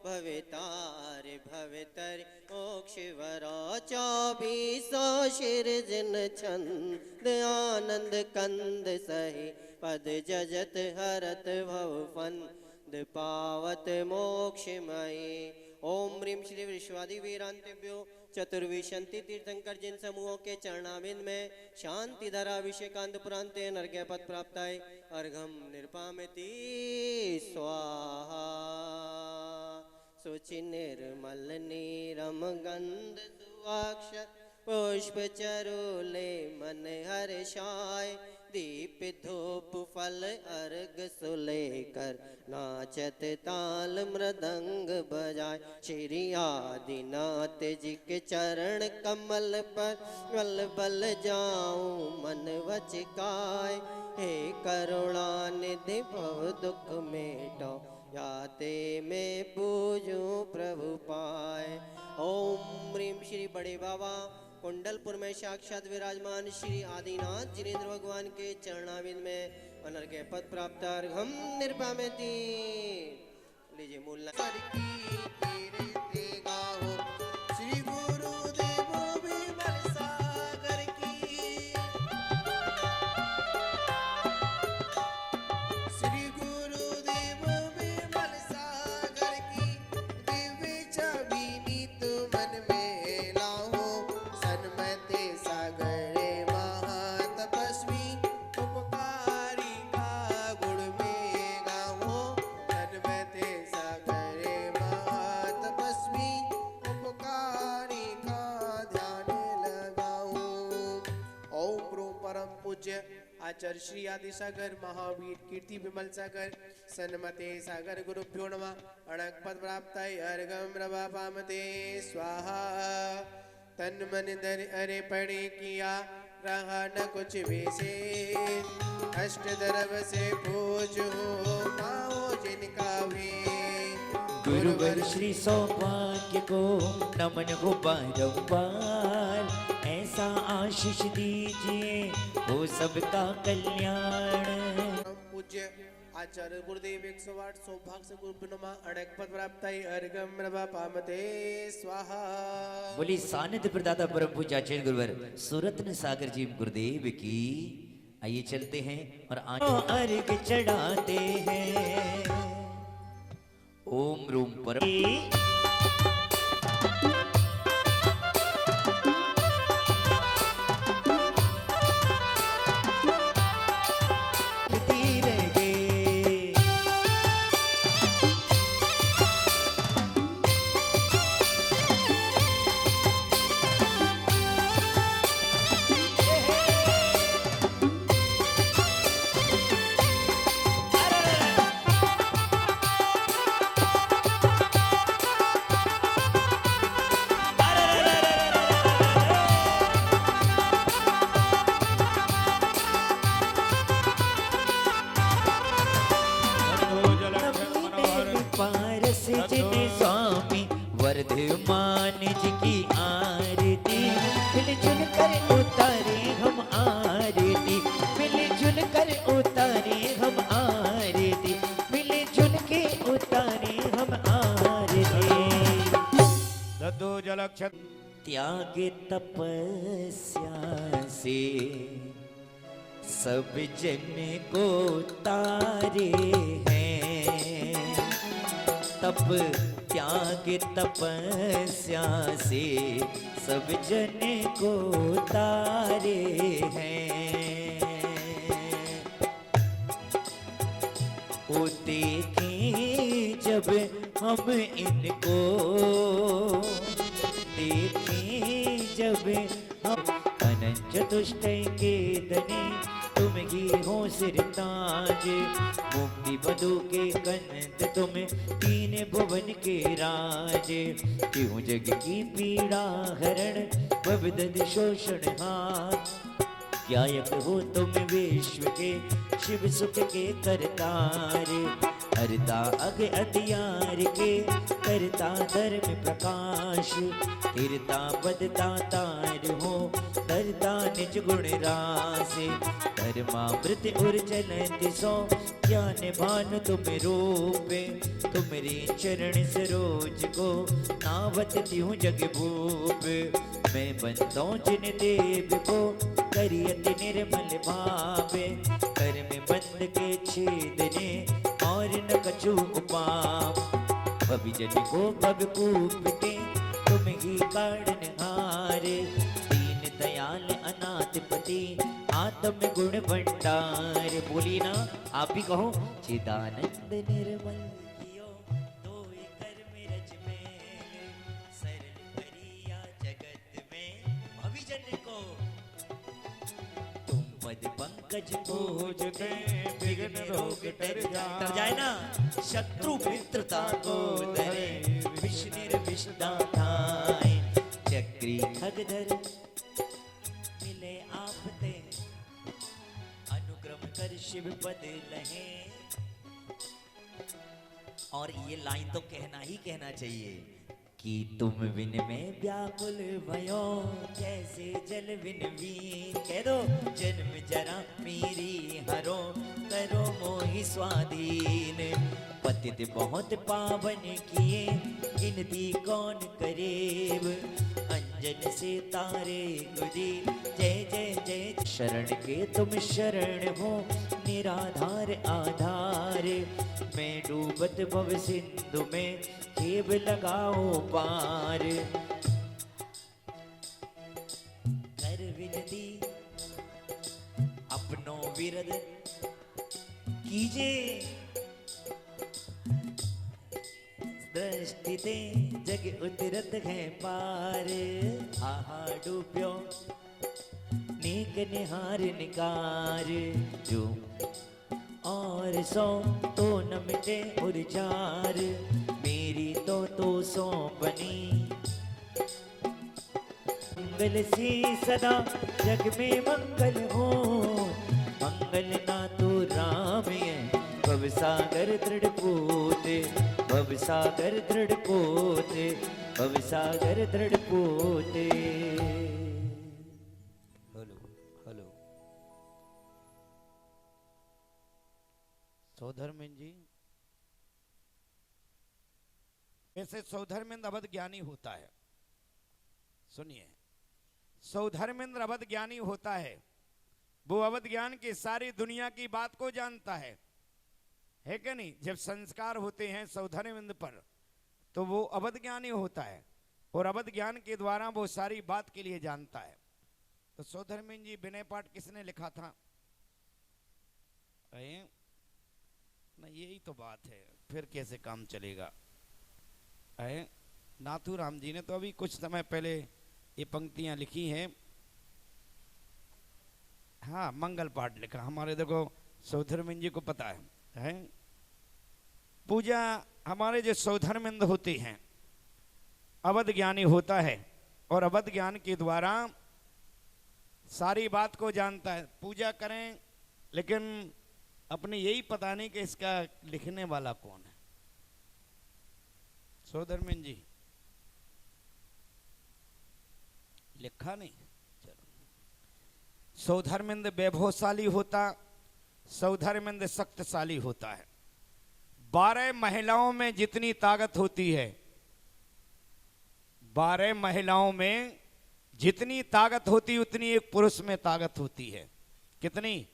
भवितारे भवितर ओक्षवरा 24 शिरजन छंद आनंद कंद सहे पद जजत हरत भव फंद पावत मोक्षमये। ओम ह्रीं श्री विश्वादि वीरांतेभ्यो चतुर्विशंति तीर्थंकर जिन समूहों के चरणाविंद में शांति धराभिषेकांत पुरांते नर्घ्य पद प्राप्ताय अर्घम निर्पामिति स्वाहा शुचि निर्मल नीरम गंध सुवाक्षर पुष्प चरुले मन हर्षाय दीप धूप फल अर्घ सुलेकर नाचत ताल मृदंग बजाय श्री आदिनाथ जी के चरण कमल पर बल बल जाऊं मन वचकाय हे करुणानिधि भव दुख मेटो याते मैं पूजूं प्रभु पाए। ओम ह्रीं श्री बड़े बाबा कुंडलपुर में साक्षात विराजमान श्री आदिनाथ जिनेन्द्र भगवान के चरणाविंद में अनर्घ्य पद प्राप्त अर्घम निर्पामिति। लीजिए मूल श्री गुरुदेव विमल सागर की श्री गुरुदेव विमल सागर की दिव्य छवि नीत मन में लाओ सन्मति सागरे महातपस्वी उपकारी का गुण में गाओ सन्मति सागरे महातपस्वी उपकारी का ध्यान लगाओ। ओम प्रो परम पूज्य आचार्य श्री आदि सागर महावीर कीर्ति विमल सागर सन्मते सागर गुरुभ्यो नमः अणक पद प्राप्ताय अर्घम रवा पामते स्वाहा तन मन धर अरे पड़े किया रहा न कुछ विशेष अष्ट दरब से पूजो पाओ जिनका भी गुरुवर श्री सौभाग्य को नमन हो बारंबार ऐसा आशीष दीजिए हो सबका कल्याण। परम पूज्य आचार्य गुरुदेव 108 सौभाग्य से गुरु नमः अणक पद प्राप्ताय अर्घम रवा पामते स्वाहा। बोली सानिध्य प्रदाता परम पूज्य आचार्य गुरुवर सुरत्न सागर जी गुरुदेव की। आइए चलते हैं और आज अर्घ चढ़ाते हैं। ओम रूम परम पारस जिन स्वामी वर्धमान जी की आरती मिलजुल कर उतारे हम आरती मिलजुल कर उतारे हम आरती मिलजुल के उतारे हम आरती। दद्दो जलक्षत त्याग तपस्या से सब जन को तारे हैं तप तप त्याग तपस्या से सब जन को तारे हैं। ओ देखें जब हम इनको, देखें जब हम अनंत चतुष्टय के धनी तुम ही हो सिरताज, मुक्ति बधु के कंद तुम तीन भुवन के राज। क्यों जग की पीड़ा हरण भवदद शोषण हाथ, गायक हो तुम विश्व के शिव सुख के करतार। हरता अग अतियार के करता धर्म प्रकाश, तिरता बदता तार हो करता निज गुण रास। धर्मामृत उर चलत सो ज्ञान भान तुम रूप, तुमरे चरण सरोज को नावत त्यों जग भूप। मैं बंदों जिन देव को करियत निर्मल भावे, कर में बंद के छेदने और न कछु उपाम। भविजन को भव कूपते तुम ही कारण हारे, दीन दयाल अनाथ पति आत्म गुण भंडार। बोली ना आप ही कहो, चिदानंद निर्मल कियो दोए कर्म रज में, सरल करिया जगत में भविजन को। तुम पद पंकज पूज के विघ्न रोग तर जाए ना, शत्रु मित्रता को धरे विष निर्विषदा खाए। चक्री खगधर मिले आपते, अनुक्रम कर शिव पद लहे। और ये लाइन तो कहना ही कहना चाहिए कि तुम बिन में व्याकुल भयो, जैसे जल बिन वीन। कह दो, जन्म जरा मेरी हरो करो मोहि स्वाधीन। पतित बहुत पावन किए गिनती कौन करेब, अंजन से तारे गुदी जय जय जय। शरण के तुम शरण हो निराधार आधार, मैं डूबत भव सिंधु में खेब लगाओ पार। कर विनती अपनो विरद कीजे, दृष्टि ते जग उतरत है पार। आहा डूब्यो नेक निहार निकार, जो और सो तो न मिटे उर्जार। मेरी तो सो बनी मंगल सी सदा जग में मंगल हो। मंगल ना तो राम है भव सागर दृढ़ पोते, भव सागर दृढ़ पोते, भव सागर दृढ़ पोते। हेलो सौधर्मिन जी, ऐसे सौधर्मेंद्र अवध ज्ञानी होता है। सुनिए, सौधर्मेंद्र अवध ज्ञानी होता है, वो अवध ज्ञान की सारी दुनिया की बात को जानता है कि नहीं। जब संस्कार होते हैं सौधर्मेंद्र पर तो वो अवध ज्ञानी होता है, और अवध ज्ञान के द्वारा वो सारी बात के लिए जानता है। तो सौधर्मेंद्र जी विनय पाठ किसने लिखा था? ना यही तो बात है, फिर कैसे काम चलेगा? नाथूराम जी ने तो अभी कुछ समय पहले ये पंक्तियां लिखी हैं। हाँ, मंगल पाठ लिखा। हमारे देखो सौधर्मेंद्र जी को पता है पूजा हमारे जो सौधर्मेंद्र होते हैं, अवध ज्ञानी होता है, और अवध ज्ञान के द्वारा सारी बात को जानता है। पूजा करें, लेकिन अपने यही पता नहीं कि इसका लिखने वाला कौन है। सौधर्मेंद्र जी लिखा नहीं। चलो, सौधर्मेंद्र वैभवशाली होता, सौधर्मेंद्र शक्तिशाली होता है। 12 महिलाओं में जितनी ताकत होती है, 12 महिलाओं में जितनी ताकत होती उतनी एक पुरुष में ताकत होती है। कितनी?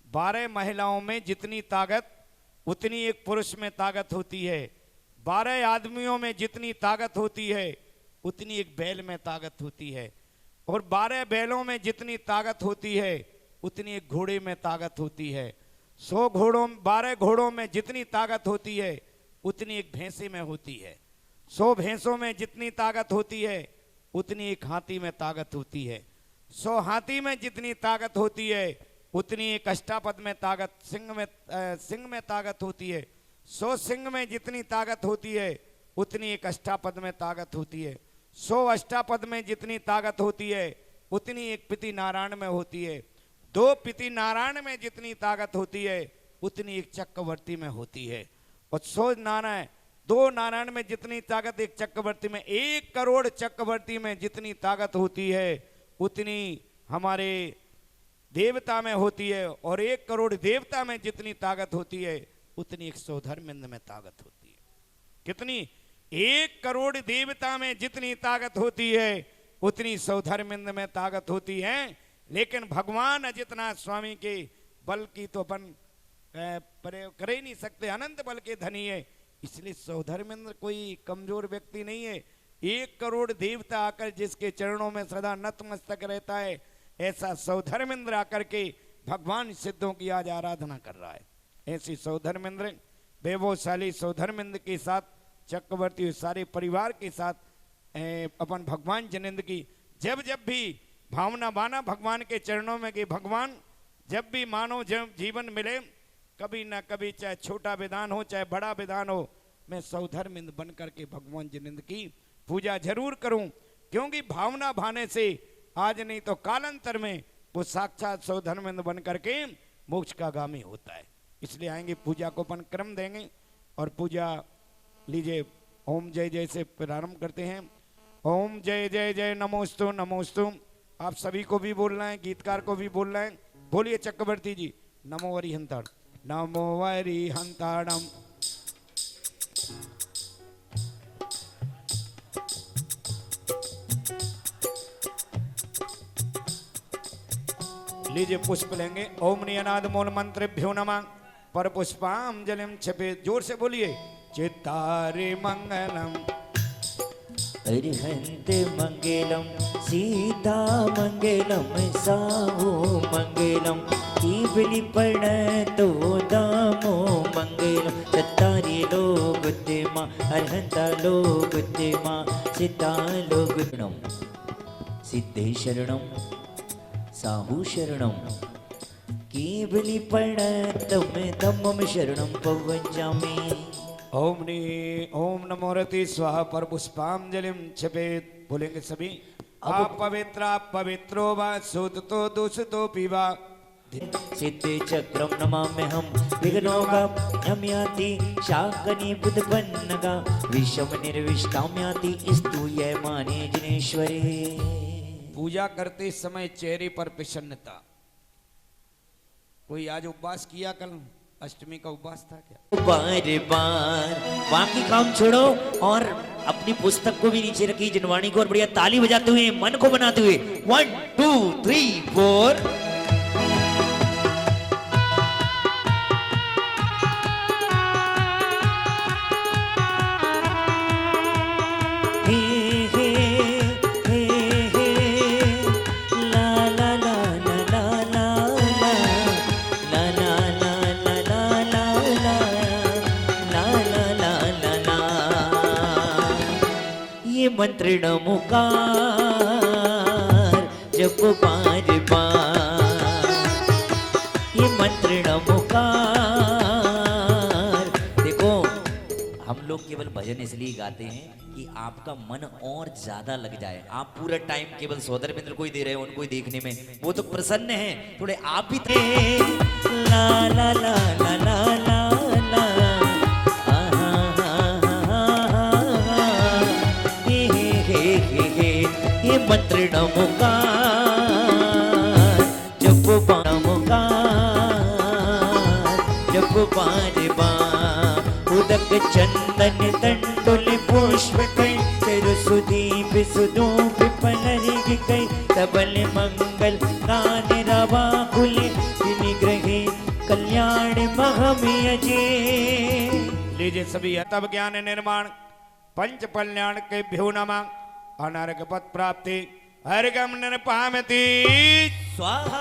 12 महिलाओं में जितनी ताकत उतनी एक पुरुष में ताकत होती है। 12 आदमियों में जितनी ताकत होती है उतनी एक बैल में ताकत होती है, और 12 बैलों में जितनी ताकत होती है उतनी एक घोड़े में ताकत होती है। 12 घोड़ों में जितनी ताकत होती है उतनी एक भैंसे में होती है। 100 भैंसों में जितनी ताकत होती है उतनी एक हाथी में ताकत होती है। 100 हाथी में जितनी ताकत होती है उतनी एक अष्टापद में ताकत, सिंह में ताकत होती है। 100 सिंह में जितनी ताकत होती है उतनी एक अष्टापद में ताकत होती है। 100 अष्टापद में जितनी ताकत होती है उतनी एक पिति नारायण में होती है। 2 पिति नारायण में जितनी ताकत होती है उतनी एक चक्रवर्ती में होती है। और 100 नारायण, 2 नारायण में जितनी ताकत एक चक्रवर्ती में, 1 करोड़ चक्रवर्ती में जितनी ताकत होती है उतनी हमारे देवता में होती है, और 1 करोड़ देवता में जितनी ताकत होती है उतनी 100 धर्मेंद्र में ताकत होती है। कितनी? 1 करोड़ देवता में जितनी ताकत होती है उतनी 100 धर्मेंद्र में ताकत होती है। लेकिन भगवान अजितनाथ स्वामी के बल की तो अपन प्रयोग कर ही नहीं सकते, अनंत बल के धनी है। इसलिए 100 धर्मेंद्र कोई कमजोर व्यक्ति नहीं है। 1 करोड़ देवता आकर जिसके चरणों में सदा नतमस्तक रहता है, ऐसा 100 धर्मेंद्र आकर के भगवान सिद्धों की आज आराधना कर रहा है। ऐसी 100 धर्मेंद्र, वैभवशाली 100 धर्मेंद्र के साथ चक्रवर्ती सारे परिवार के साथ अपन भगवान जिनेंद्र की जब भी भावना बाना भगवान के चरणों में कि भगवान जब भी मानव जीवन मिले, कभी ना कभी चाहे छोटा विधान हो चाहे बड़ा विधान हो, मैं 100 धर्मेंद्र बन करके भगवान जिनेंद्र की पूजा जरूर करूं, क्योंकि भावना भाने से आज नहीं तो कालांतर में वो साक्षात 100 धर्मेंद्र बन करके मोक्ष का गामी होता है। इसलिए आएंगे, पूजा को अपन क्रम देंगे और पूजा लीजिए। ओम जय जय से प्रारंभ करते हैं। ओम जय जय जय नमोस्तु नमोस्तु। आप सभी को भी बोलना है, गीतकार को भी बोलना है। बोलिए चक्रवर्ती जी। नमो वरिहंताड़, नमो वरिहंताड़म। लीजिए पुष्प लेंगे। ओम नियनाद मूल मंत्रेभ्यो नमः। पर पुष्पांजलिम छपे। जोर से बोलिए। चित्तारे मंगलम अरिहंत मंगलम सीता मंगलम साहू मंगलम कीबली पण तो दामो मंगलम सत्तारी लोग उद्यमा अरहंता लोग उद्यमा सीता लोग शरणम सिद्धे शरणम साहू शरणम कीबली पण तम धम्मम शरणम पवंजामि। ओम नमो रति स्वाहा। पर पुष्पांजलिम छपेत। बोलेंगे सभी। आप पवित्रो वा सुतो दूषितो पीवा सिद्धे चक्रम नमाम्यहं विघ्नोगा नम्याति शाकनी बुद्धपन्नगा विषम निर्विष्टाम्याति स्तूये माने जिनेश्वरे। पूजा करते समय चेहरे पर प्रसन्नता। कोई आज उपवास किया? कल अष्टमी का उपवास था क्या? बार बार बाकी काम छोड़ो और अपनी पुस्तक को भी नीचे रखी, जिनवाणी को, और बढ़िया ताली बजाते हुए मन को बनाते हुए 1 2 3 4। मंत्र नमुकार जप बार बार, ये मंत्र नमुकार। देखो हम लोग केवल भजन इसलिए गाते हैं कि आपका मन और ज्यादा लग जाए। आप पूरा टाइम केवल सोदर मित्र को ही दे रहे हो, उनको ही देखने में, वो तो प्रसन्न है, थोड़े आप भी थे। ला ला ला ला ला ला ला ये मंत्र नमुकार जप नमुकार जप बार बार। उदक चंदन तंडुल पुष्प कई तेरु सुदीप सुधूप पलरिग कई सबल मंगल गान रवा कुल निग्रहे कल्याण महमियजे। लीजिए सभी तब ज्ञान निर्माण पंच कल्याण के भ्यो नमा अनर्क पद प्राप्ति हरगम पामती स्वाहा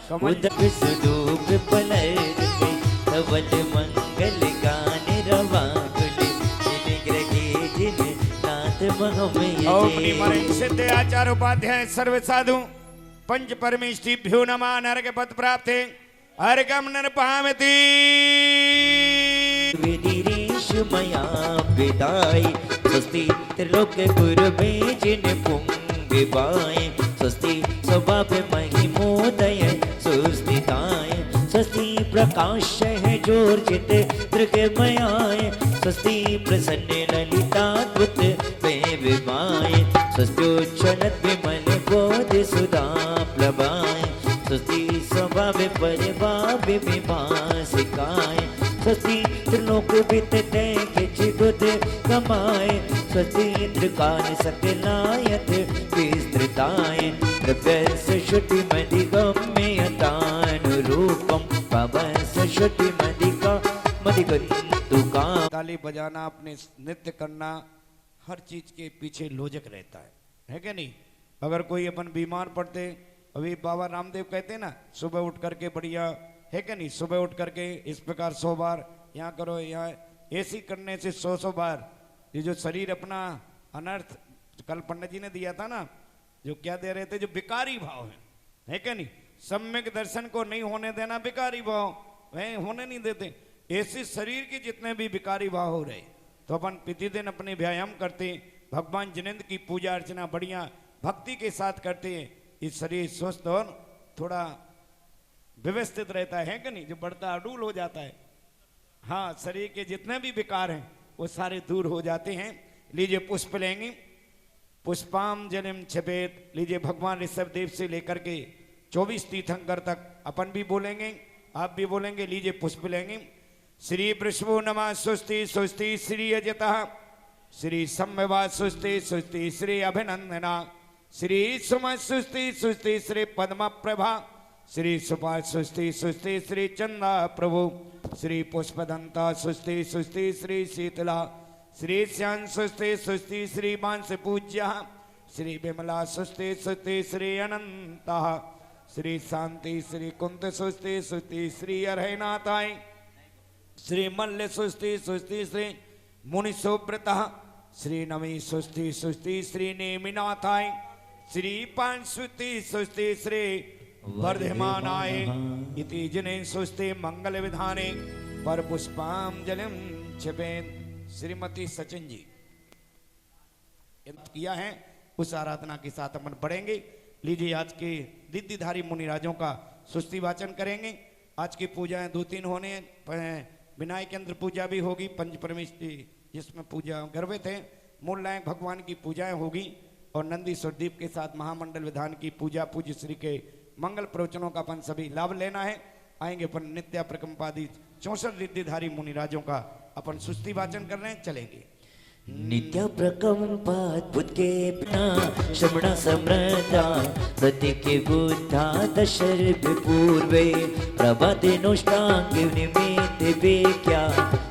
समझ उदक सुदूप पलर के धवल मंगल गान रवा गुल जिन ग्रहे जिन नाथ महमय ओमनी मरण सिद्ध आचार उपाध्याय सर्व साधु पंच परमेष्टि भ्यो नमा नरक पद प्राप्ति हरगम पामती विदिरेश मया विदाय स्वस्ति त्रिलोक गुरु जिन पुंग बाय स्वस्ति स्वभाव महिमोदय सुस्थिताय स्वस्ति प्रकाश है जोर्जित दृगमयाय स्वस्ति प्रसन्न ललिताद्भुत विमाय स्वस्त्योच्छलत विमल बोध सुधा प्लवाय स्वस्ति स्वभाव परिभाव विभासिकाय स्वस्ति त्रिलोक वितते चिदुत कमाय स्वस्ति इंद्रकान सकलायत विस्तृताय द्रव्य शुद्धि मदिगम्यतानुरूपम पवन शुद्धि मदिका मदिगंतुका। ताली बजाना अपने नृत्य करना हर चीज के पीछे लोजक रहता है क्या नहीं। अगर कोई अपन बीमार पड़ते अभी बाबा रामदेव कहते हैं ना सुबह उठ करके बढ़िया है क्या नहीं, सुबह उठ करके इस प्रकार 100 बार यहाँ करो, यहाँ ऐसी करने से 100 बार ये जो शरीर अपना अनर्थ कल पंडित जी ने दिया था ना, जो क्या दे रहे थे, जो विकारी भाव है क्या नहीं, सम्यक दर्शन को नहीं होने देना, विकारी भाव वह होने नहीं देते। ऐसे शरीर के जितने भी विकारी भाव हो रहे तो अपन प्रतिदिन अपने व्यायाम करते, भगवान जिनेंद्र की पूजा अर्चना बढ़िया भक्ति के साथ करते हैं, इस शरीर स्वस्थ और थोड़ा व्यवस्थित रहता है कि नहीं, जो बढ़ता अडूल हो जाता है। हाँ, शरीर के जितने भी विकार हैं वो सारे दूर हो जाते हैं। लीजिए पुष्प लेंगे, पुष्पाम जलिम छपेत। लीजिए भगवान ऋषभ देव से लेकर के 24 तीर्थंकर तक अपन भी बोलेंगे, आप भी बोलेंगे। लीजिए पुष्प लेंगे। श्री वृषभो नमः स्वस्ति स्वस्ति श्री अजतः श्री सम्यवाद स्वस्ति स्वस्ति श्री अभिनंदना श्री सुम स्वस्ति स्वस्ति श्री पद्म प्रभा श्री सुपा स्वस्ति स्वस्ति श्री चंदा प्रभु श्री पुष्पदंता स्वस्ति स्वस्ति श्री शीतला श्री श्याम स्वस्ति स्वस्ति श्री मांस पूज्य श्री विमला स्वस्ति स्वस्ति श्री अनंत श्री शांति श्री कुंत स्वस्ति स्वस्ति श्री अर्हनाथाय श्री मल्ल स्वस्ति स्वस्ति श्री मुनि सुव्रत श्री नमी स्वस्ति स्वस्ति श्री नेमिनाथाय श्री पांचस्वती स्वस्ति श्री वर्धमानाय इति जने स्वस्ति मंगल विधाने पर पुष्पांजलिम छपेन। श्रीमती सचिन जी किया है, उस आराधना के साथ अपन पढ़ेंगे। लीजिए आज के दिद्धिधारी मुनिराजों का सुस्ति वाचन करेंगे। आज की पूजाएं 2-3 होने, विनायक यंत्र पूजा भी होगी, पंच परमेष्टि जिसमें पूजा गर्वित है, मूल नायक भगवान की पूजाएं होगी और नंदी स्वरदीप के साथ महामंडल विधान की पूजा पूज्य श्री के मंगल प्रवचनों का अपन सभी लाभ लेना है। आएंगे अपन नित्या प्रकंपादि 64 रिद्धिधारी मुनिराजों का अपन सुस्ति वाचन कर रहे हैं, चलेंगे। नित्य प्रकंपाद्भुत के बिना श्रवण समृद्धा प्रत्येके बुद्धा दशरथ पूर्वे प्रभाते नोष्टांग निमित्त बेक्या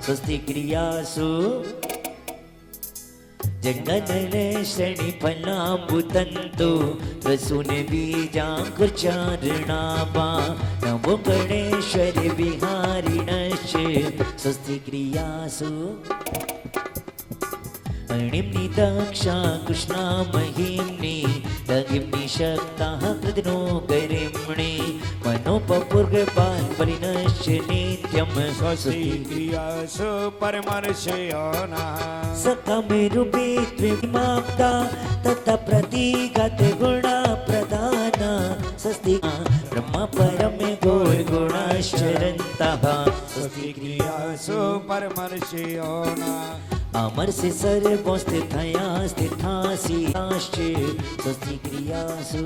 स्वस्ति क्रियासु जंगनले श्रेणी फलाम्बुतंतु प्रसून बीजांकुचारणापा नमो गणेश्वर विहारिणश्च स्वस्ति क्रियासु अणिम्नि दक्षा कृष्णा महिम्नि दगिम्नि शक्ताः कृतनो गरिम्णि मनोपपूर्गपान् परिनश्च नित्यं स्वस्ति क्रियासु परमर्शयानः सकमेरुपे त्रिमाप्ता तथा प्रतीगत गुणा प्रदाना स्वस्ति ब्रह्म परमे गौरगुणाश्चरन्तः स्वस्ति क्रियासु परमर्शयानः अमर से सर्वस्थितया स्थितासि स्वस्ति क्रियासु।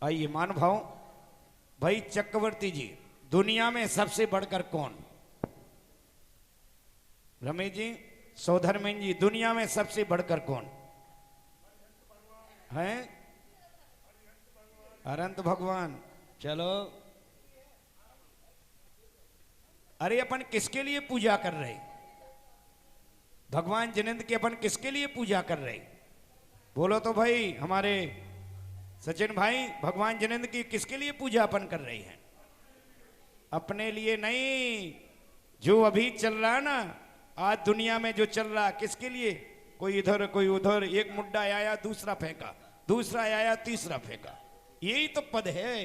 आइए मान भाव भाई चक्रवर्ती जी, दुनिया में सबसे बढ़कर कौन? रमेश जी, सौधर्मेन जी, दुनिया में सबसे बढ़कर कौन है? अनंत भगवान चलो। अरे अपन किसके लिए पूजा कर रहे? भगवान जिनेंद्र की अपन किसके लिए पूजा कर रहे? बोलो तो भाई हमारे सचिन भाई, भगवान जिनेंद्र की किसके लिए पूजा अपन कर रहे हैं? अपने लिए नहीं। जो अभी चल रहा है ना, आज दुनिया में जो चल रहा, किसके लिए? कोई इधर कोई उधर, एक मुड्डा आया दूसरा फेंका, दूसरा आया तीसरा फेंका। यही तो पद है,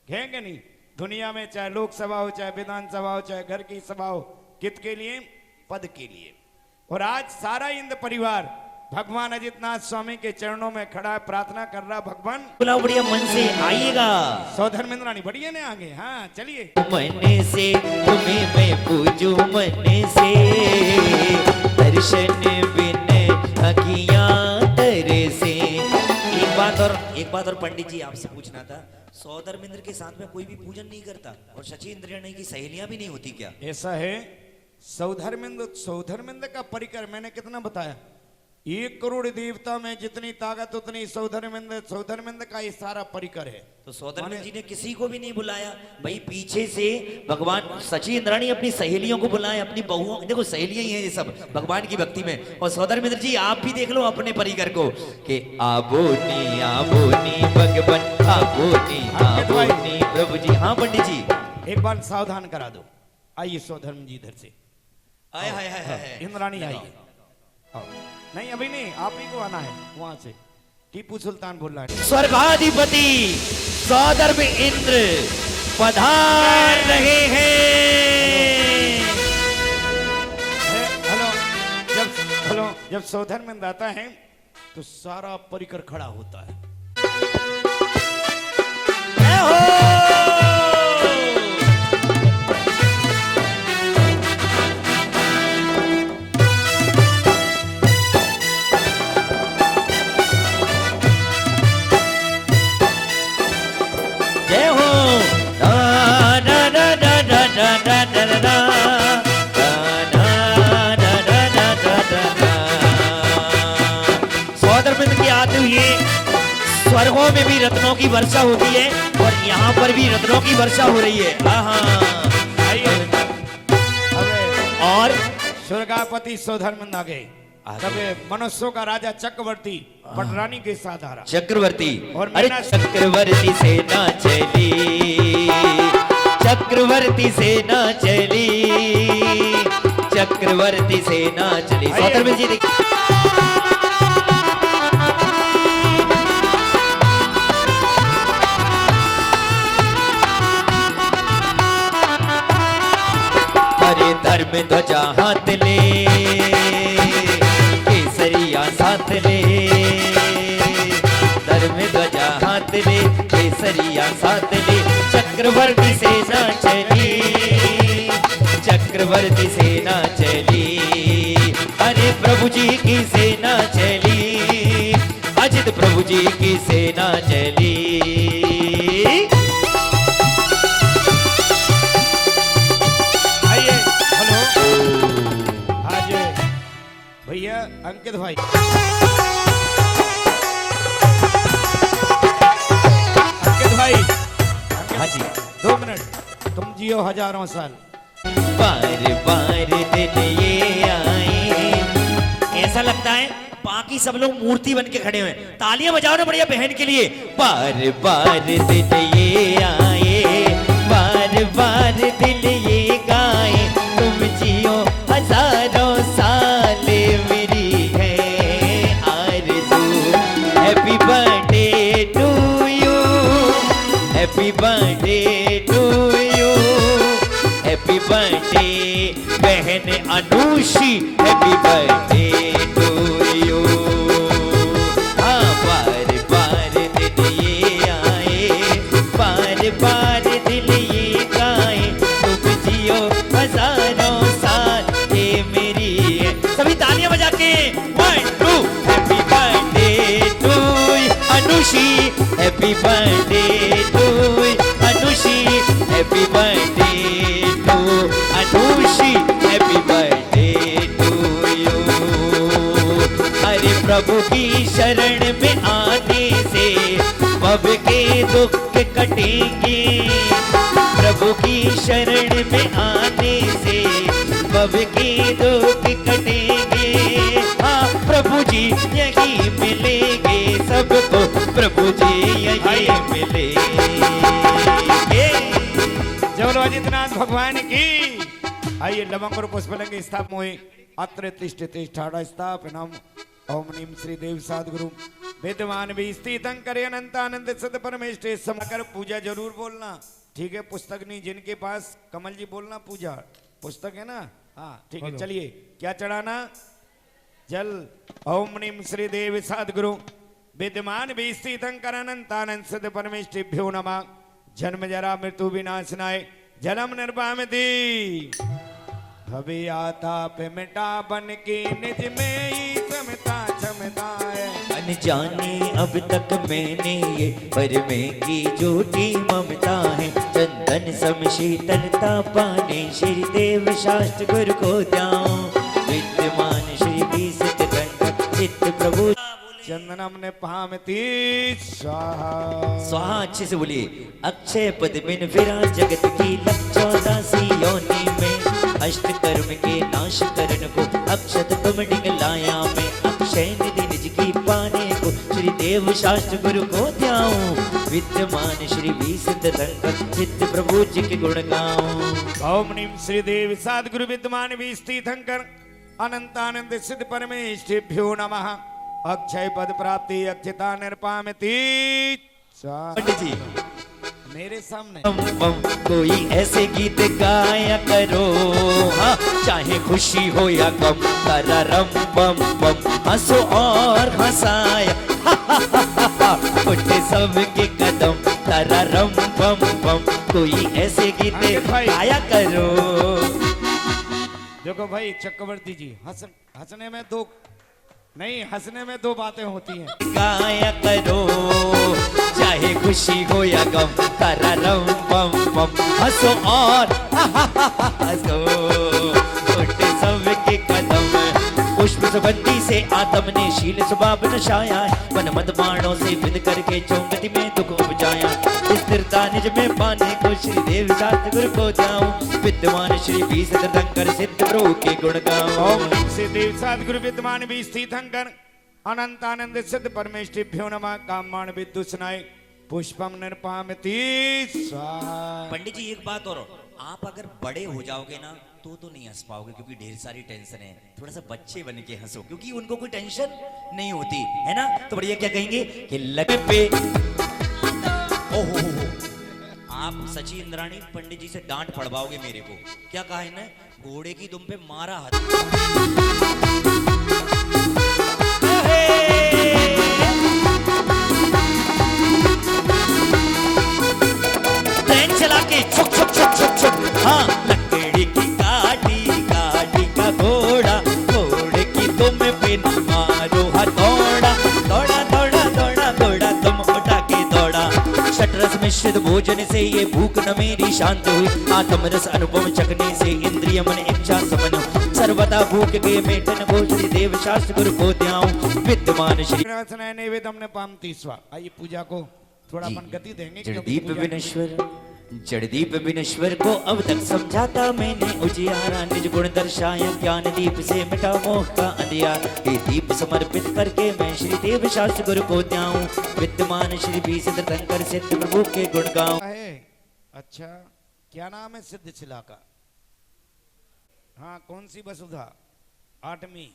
कहेंगे नहीं? दुनिया में चाहे लोकसभा हो, चाहे विधानसभा हो, चाहे घर की सभा हो, किसके लिए? पद के लिए। और आज सारा इंद्र परिवार भगवान अजितनाथ स्वामी के चरणों में खड़ा है, प्रार्थना कर रहा। भगवान बुलाओ बढ़िया मन से आइएगा। सौधर मिंद्रानी बढ़िया ने आगे। हाँ चलिए। मन से तुम्हें मैं पूजू, मन से दर्शन बिन अखियां तरसे। एक बात और पंडित जी आपसे पूछना था, सौधर मिंद्र के साथ में कोई भी पूजन नहीं करता और शचि इंद्रियाणी की सहेलियां भी नहीं होती क्या? ऐसा है। सौधर्मिंद का परिकर मैंने कितना बताया? 1 करोड़ देवता में जितनी ताकत उतनी सौधर्मिंद का ये सारा परिकर है। तो सौधर्मिंद जी ने किसी को भी नहीं बुलाया भाई? पीछे से भगवान शचि इंद्राणी अपनी सहेलियों को बुलाए, अपनी बहुओं, देखो सहेलियां ही हैं ये सब भगवान की भक्ति में। और सौधर्मिंद जी आप भी देख लो अपने परिकर को कि आबोनी आबोनी भगवान, आबोनी प्रभु जी। हाँ पंडित जी एक बार सावधान करा दो। आइए सौधर्म जी इधर से। आए हाय हाय हाय। इंद्राणी आइए। आओ। नहीं अभी नहीं, आप ही को आना है वहां से। टीपू सुल्तान बोल रहा है। स्वर्गाधिपति सौधर्म इंद्र पधार रहे हैं। हेलो, जब सौधर्मिंद आता है तो सारा परिकर खड़ा होता है। जय हो। जय हो। सौधर्मिंद की आते हुए स्वर्गों में भी रत्नों की वर्षा होती है और यहाँ पर भी रत्नों की वर्षा हो रही है। आइए। और स्वर्गापति सौधर्मिंद आ गए। तब मनुष्यों का राजा चक्रवर्ती पटरानी के साथ आ रहा। चक्रवर्ती। और अरे चक्रवर्ती सेना चली, चक्रवर्ती सेना चली, चक्रवर्ती सेना चली। सौधर्मिंद जी देखिए। हरे धर्म ध्वजा हाथ ले, केसरिया साथ ले, धर्म ध्वजा हाथ ले, केसरिया साथ ले। चक्रवर्ती सेना चली, चक्रवर्ती सेना चली, अरे प्रभु जी की सेना चली, अजित प्रभु जी की सेना चली। भैया अंकित भाई, अंकित भाई, हाँ जी 2 मिनट, तुम जियो हजारों साल। बार बार दिन ये आए, ऐसा लगता है बाकी सब लोग मूर्ति बन के खड़े हुए। तालियां बजाओ ना बढ़िया बहन के लिए। बार बार दिन ये आए, बार बार दिल ये गाए, तुम जियो हजारों साल मेरी है आरज़ू। Happy birthday to you, happy birthday to you, happy birthday बहन Anushi, happy birthday to you. हाँ बार बार दिन ये आए, बार बार दिल ये गाए, तुम जियो हजारों साल ये मेरी है। सभी तालियां बजा के 1 2 happy birthday to Anushi, happy birthday to Anushi, happy birthday to Anushi, happy birthday to you. अरे प्रभु की शरण में आने से भव के दुख कटेंगे, प्रभु की शरण में आने से भव के दुख कटेंगे। हाँ प्रभु जी यही मिलेंगे सबको, प्रभु जी यही मिलेंगे। जय अजितनाथ भगवान की। आइए लवंग और पुष्पलंग स्थाप मोहि अत्र तिष्ठ तिष्ठाड़ा स्थापनम। ओम नीम श्री देव सद्गुरु विद्वान भी स्थितं करे अनंतानंद सद परमेष्ठे समकर पूजा जरूर बोलना, ठीक है। पुस्तक नहीं जिनके पास, कमल जी बोलना पूजा पुस्तक है ना, हाँ ठीक है। चलिए क्या चढ़ाना? जल। ओम नीम श्री देव सद्गुरु विद्वान भी स्थितं करे अनंतानंद सद परमेष्ठेभ्यो नमः। जन्म जरा मृत्यु विनाशनाय जन्म निर्वामति भवे आता पे मिटा बन के निज में ही क्षमता क्षमता है। अनजाने अब तक मैंने ये पर में की झूठी ममता है। चंदन सम शीतलता पाने श्री देव शास्त्र गुरु को द्याऊं। विद्यमान श्री बीस चित्त प्रभु चंदनम ने पामती स्वाहा। स्वाहा अच्छे से बोलिए। अक्षय पद बिन फिरा जगत की लख 84 योनि में। अष्ट कर्म के नाश करन को अक्षत तुम डिंगलाया मैं। अक्षय निधि निज की पाने को श्री देव शास्त्र गुरु को द्याऊं। विद्यमान श्री बीसित चित्त प्रभु जी के गुण गाऊं। ओम नीम श्री देव सद्गुरु विद्यमान भी स्थितंकर अनंतानंद सिद्ध परमेष्ठेभ्यो नमः। अक्षय पद प्राप्ति अक्षता निर्पामति स्वाहा। जी मेरे सामने कोई ऐसे गीत गाया करो, हाँ चाहे खुशी हो या गम। तररम बम बम हंसो और हंसाया उठे सबके कदम। तररम बम बम कोई ऐसे गीत गाया करो। देखो भाई चक्रवर्ती जी, हंसने में दो नहीं, हंसने में दो बातें होती हैं। गाया करो चाहे खुशी हो या गम। तररम बम बम हंसो और हंसो उठे सबके कदम। पुष्प सुगंधि से आदम ने शील स्वभाव नशाया। मन मत बाणों से विद करके चौंगति में दुख उपजाया। स्थिरता निज में पाने को श्री देव शास्त्र गुरु को द्याऊं। विद्वान श्री बीस तीर्थंकर सिद्ध प्रभु के गुण गाऊं। ओम श्री देव सद्गुरु विद्वान भी स्थितंकर अनंत आनंद सिद्ध परमेष्ठेभ्यो नमः। कामाण विद्युषनाय पुष्पम निर्पामति स्वाहा। पंडित जी एक बात और, आप अगर बड़े हो जाओगे ना तो नहीं हंस पाओगे, क्योंकि ढेर सारी टेंशन है। थोड़ा सा बच्चे बन के हंसो, क्योंकि उनको कोई टेंशन नहीं होती है ना। तो बढ़िया क्या कहेंगे कि लग पे ओहो आप सची इंद्राणी पंडित जी से डांट पड़वाओगे मेरे को। क्या कहा है ना, घोड़े की दुम पे मारा हाथ। ट्रेन चला के छुक छुक छुक छुक छुक। हाँ लकड़ी की गाड़ी, गाड़ी का घोड़ा, घोड़े की तुम पे न मारो हथौड़ा। दौड़ा दौड़ा दौड़ा दौड़ा तुम उठा के दौड़ा। शटरस मिश्रित भोजन से ये भूख न मेरी शांत हुई। आत्मरस अनुभव चखने से इंद्रिय मन इच्छा समन। सर्वदा भूख के मेटन को श्री देव शास्त्र गुरु को द्याऊं। विद्यमान श्री नैवेद्यम ने पामती स्वाहा। आइए पूजा को थोड़ा अपन गति देंगे। जड़दीप विनश्वर, जड़दीप विनश्वर को अब तक समझाता मैंने उजियारा। निज गुण दर्शाया ज्ञान दीप से मिटा मोह का अंधियार। ये दीप समर्पित करके मैं श्री देव शास्त्र गुरु को द्याऊं। विद्यमान श्री बीस तीर्थंकर सिद्ध प्रभु के गुण गाऊं। अच्छा क्या नाम है सिद्ध शिला का? हाँ कौन सी वसुधा? 8वीं।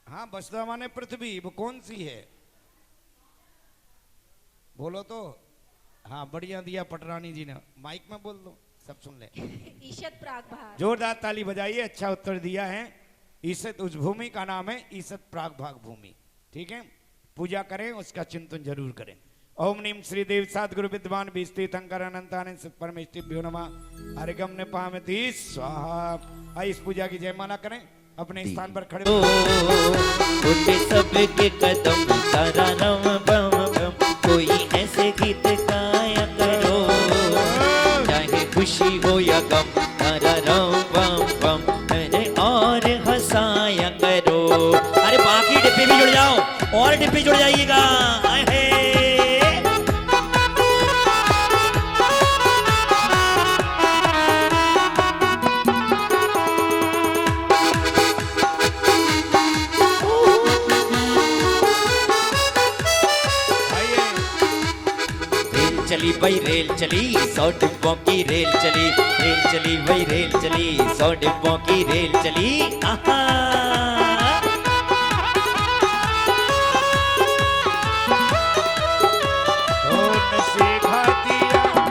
हाँ वसुधा माने पृथ्वी, वो कौन सी है बोलो तो। हाँ बढ़िया दिया पटरानी जी ने, माइक में बोल दो सब सुन ले। ईशत प्रागभाग। जोरदार ताली बजाइए, अच्छा उत्तर दिया है। ईशत उस भूमि का नाम है, ईशत प्रागभाग भूमि। ठीक है, पूजा करें, उसका चिंतन जरूर करें। ओम नीम श्री देव सद्गुरु विद्वान भी स्थितंकर अनंतानंद परमेष्ठेभ्यो नमः। अर्घम ने पामति स्वाहा। इस पूजा की जयमाला करें, अपने स्थान पर खड़े उठे सबके कदम। तररम बम बम कोई ऐसे गीत गाया करो, चाहे खुशी हो या गम। तररम बम बम अरे और हंसाया करो। अरे बाकी डिब्बे भी जुड़ जाओ, और डिब्बे जुड़ जाइएगा। चली भाई रेल चली, 100 डिब्बों की रेल चली, रेल चली भाई रेल चली, 100 डिब्बों की रेल चली। आहा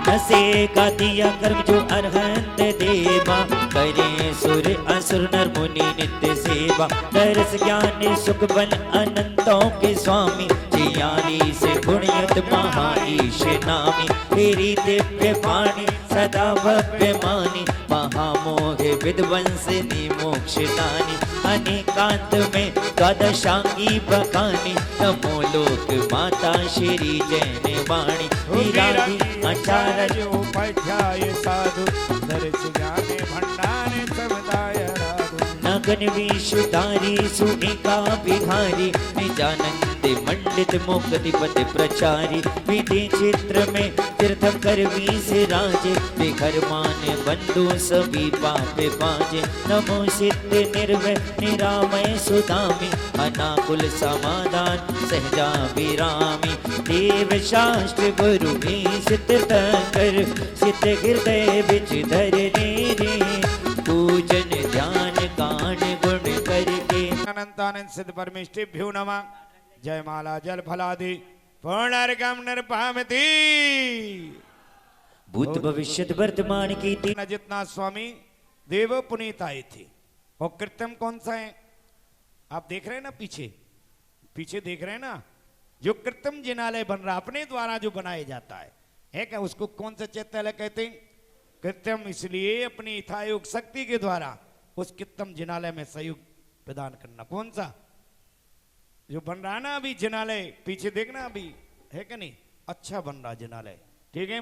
नसे का दिया कर्म जो अरहंत देवा, करे सुर असुर नर मुनि नित्य सेवा, दरस ज्ञान सुख बल अनंतों के स्वामी, जियानी से गुणयत महाईश नामी, तेरी दिव्य वाणी सदा भव्य मानी, महामोह विध्वंसिनी मोक्षदानी, अनेकांत में द्वादशांगी बखानी, नमो लोक माता श्री जैन वाणी, विरागी आचार्य उपाध्याय साधु, दर्श ज्ञान भंडार समुदाय राधु, नगन विशुधारी सुनिका बिहारी, निजानंद मंडित मुक्तिपति प्रचारी, विधि चित्र में तीर्थंकर वीस राजे, बिखर मान बंधु सभी पाप बाजे, नमो सिद्ध निर्भय निरामय सुदामी, अनाकुल समाधान सहजा विरामी, देव शास्त्र गुरु तीर्थंकर, सिद्ध हृदय बिच धरने रे, पूजन ध्यान गान गुण करके। अनंतानंद सिद्ध परमेष्टिभ्यो नमः। जय माला जल फलादि पूर्णर्गम नृपामति। भूत भविष्य वर्तमान की तीन जितना स्वामी देव पुनीत आए थे। और कृत्रिम कौन सा है आप देख रहे हैं ना, पीछे पीछे देख रहे हैं ना, जो कृत्रिम जिनालय बन रहा अपने द्वारा जो बनाया जाता है क्या, उसको कौन सा चैत्यालय कहते हैं? कृत्रिम। इसलिए अपनी इथायोग शक्ति के द्वारा उस कृत्रिम जिनालय में सहयोग प्रदान करना। कौन सा जो बन रहा है ना अभी जिनालय, पीछे देखना अभी है क्या नहीं, अच्छा बन रहा जिनालय, ठीक है।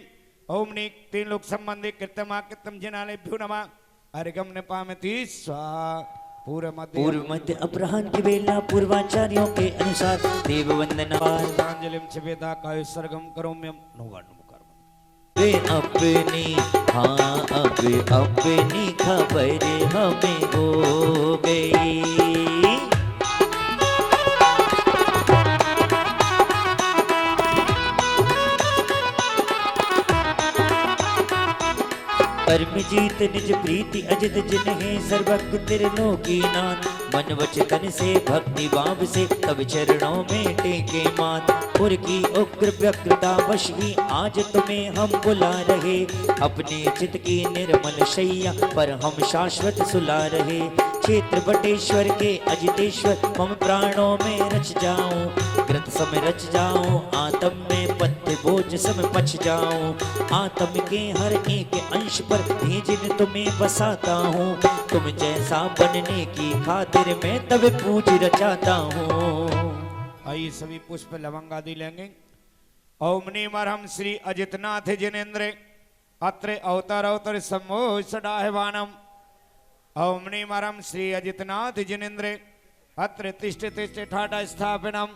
ओम ने तीन लोग संबंधित कृत्रिम कृत्रिम जिनालय भ्यो नमः। अर्घम नृपामति स्वाहा। पूर्व मध्य अपराह्न की बेला पूर्वाचार्यों के अनुसार देव वंदना पुष्पांजलिम छवेदा कायु सर्गम करोम्यम नोवानुमुखर्म। वे अपनी हाँ अब अपनी खबर हमें हो गई। परम जीत निज प्रीति अजित जिन्हें सर्वज्ञ त्रिलोकी नाथ, मन वच तन से भक्ति भाव से तब चरणों में टेके मात। पुर की उग्र व्यग्रता वश ही आज तुम्हें हम बुला रहे, अपने चित की निर्मल शैया पर हम शाश्वत सुला रहे। क्षेत्र बटेश्वर के अजितेश्वर मम प्राणों में रच जाऊं, ग्रंथ सम रच जाऊं, आत्म में पत्ते बोझ सम पच जाऊं। आत्म के हर एक अंश पर भेजिन तुम्हें बसाता हूँ, तुम जैसा बनने की खातिर मैं तब पूज रचाता हूँ। आइए सभी पुष्प लवंग आदि लेंगे। ओम निमरहम श्री अजितनाथ जिनेन्द्र अत्र अवतार अवतर सम्मोह सदाहवानम। ओम निमरहम श्री अजितनाथ जिनेन्द्र अत्र तिष्ठ तिष्ठ ठाटा स्थापनम।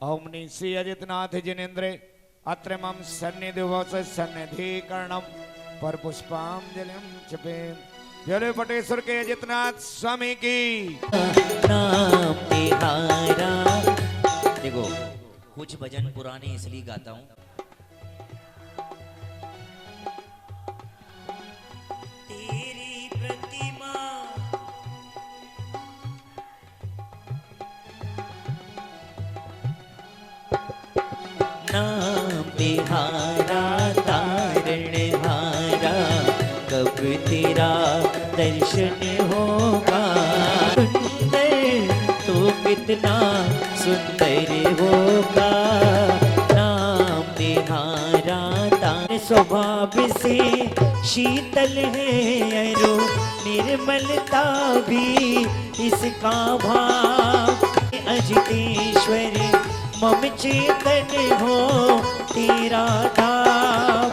ओम नि श्री अजितनाथ जिनेन्द्र अत्र मम सन्निधिवस सन्निधिकरणम पर पुष्पांजलिम चपे। जय बटेश्वर के अजितनाथ स्वामी की नाम तिहारा। देखो कुछ भजन पुराने इसलिए गाता हूँ, तेरी प्रतिमा नाम तिहारा तारण हारा, कब तेरा दर्शन होगा। सुंदर तो कितना सुंदर होगा, नाम तिहारा तार स्वभाव से शीतल है अरु निर्मलता भी इसका भाव। अजितेश्वर मम चेतन हो तेरा धाम,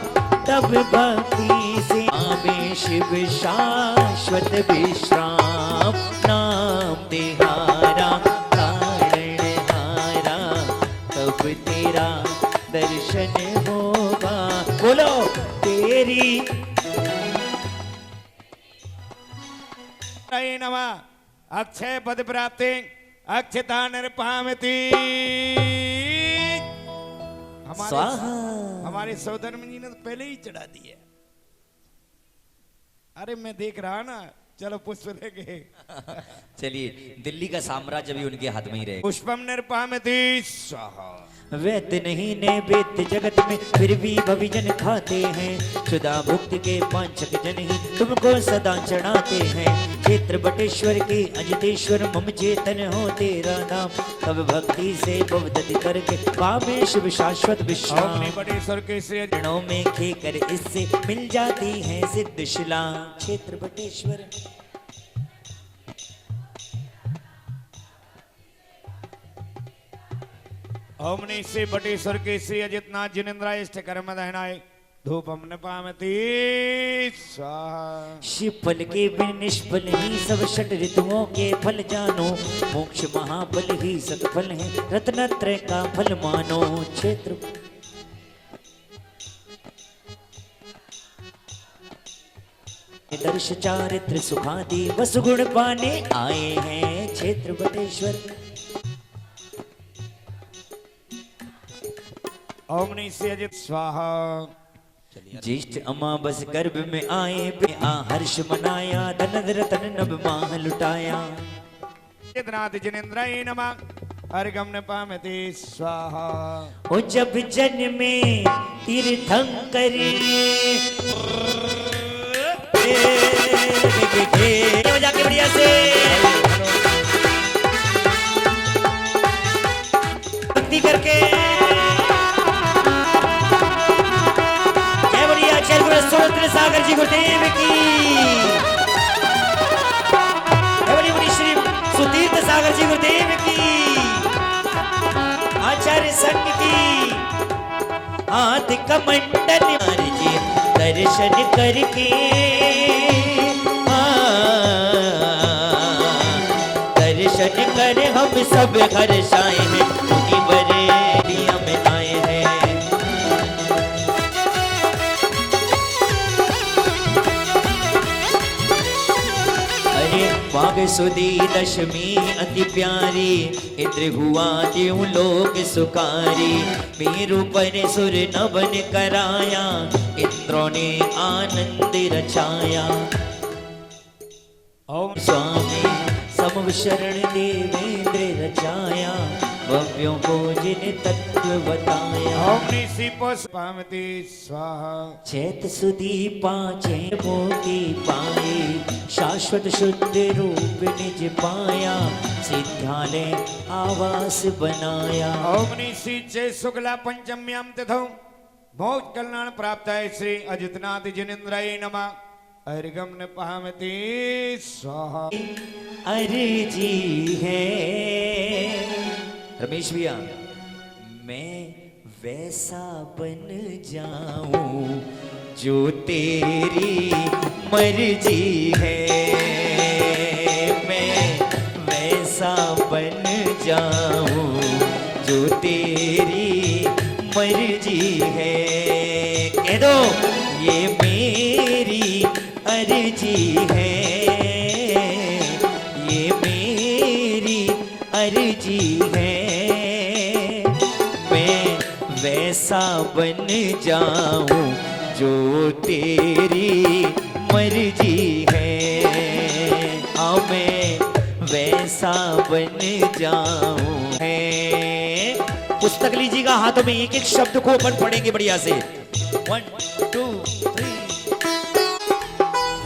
तब भक्ति से आवे शिव शाश्वत विश्राम। नाम तिहारा तारण हारा, तब तेरा दर्शन होगा। बोलो तेरी नमः। अक्षय पद प्राप्ति अक्षता नृपामति। स्वाहा। हमारे हमारे सौधर्म जी ने तो पहले ही चढ़ा दिया। अरे मैं देख रहा ना, चलो पुष्प लेके। चलिए, दिल्ली का साम्राज्य भी उनके हाथ में ही रहेगा। पुष्पम निर्पामति स्वाहा। वैद्य नहीं नैवेद्य जगत में, फिर भी भविजन खाते हैं। शुदा भुक्ति के पांचक जन ही तुमको सदा चढ़ाते हैं। क्षेत्र बटेश्वर के अजितेश्वर मम चेतन हो तेरा नाम। तब भक्ति से भवदति करके पावे शुभ शाश्वत विश्राम। ओम बटेश्वर के से चरणों में खे कर इससे मिल जाती है सिद्ध शिला। क्षेत्र बटेश्वर ओमनी से बटेश्वर के से अजितनाथ जिनेन्द्रायष्ट कर्म दहनाय धूपम नपामति स्वाहा। शिव फल के बिन निष्फल ही सब षट ऋतुओं के फल जानो। मोक्ष महाफल ही सतफल है, रत्नत्रय का फल मानो। क्षेत्र दर्श चारित्र सुखादि वसुगुण पाने आए हैं। क्षेत्र बटेश्वर ओमनी से अजित स्वाहा। ज्येष्ठ अमावस गर्भ में आए पे आ हर्ष मनाया। धन रतन नभ माह लुटाया। अजितनाथ जिनेन्द्राय नमः। अर्घम नपामति स्वाहा। ओ जब जन्मे तीर्थंकर बजा के बढ़िया से भक्ति करके जय बढ़िया चल गुरु सोत्र सागर जी गुरुदेव की। जय बड़ी बड़ी श्री सुतीर्थ सागर जी गुरुदेव की। आचार्य संघ की आदि कमंडल जी दर्शन करके दर्शन कर हम सब हर्षाए हैं। उन्हीं बरेलिया में आए हैं। अरे माघ सुदी दशमी अति प्यारी। इंद्र हुआ ज्यों लोक सुकारी। मेरु पर सुर नवन कराया। इंद्रों ने आनंद रचाया। ओम स्वामी समव शरण देवेंद्र रचाया। भव्यों को जिन तत्व बताया। ओमनी से पुष्पामति स्वाहा। चैत सुदीपा चैमो की पाए। शाश्वत शुद्ध रूप निज पाया। सिद्धालय आवास बनाया। ओमनी से जय शुक्ला पंचम्याम तिथौ भोज कल्याण प्राप्त है श्री अजितनाथ जिनेन्द्राय नमः। अर्घम नपामति स्वाहा। अरे जी है रमेश भैया, मैं वैसा बन जाऊं जो तेरी मर्जी है। मैं वैसा बन जाऊं जो तेरी मर्जी है। कह दो ये मेरी अर्जी है। ये मेरी अर्जी है। मैं वैसा बन जाऊं जो तेरी मर्जी है। हाँ मैं वैसा बन जाऊं है। पुस्तक लीजिएगा हाथों में, एक एक शब्द को अपन पढ़ेंगे बढ़िया से। 1 2 3।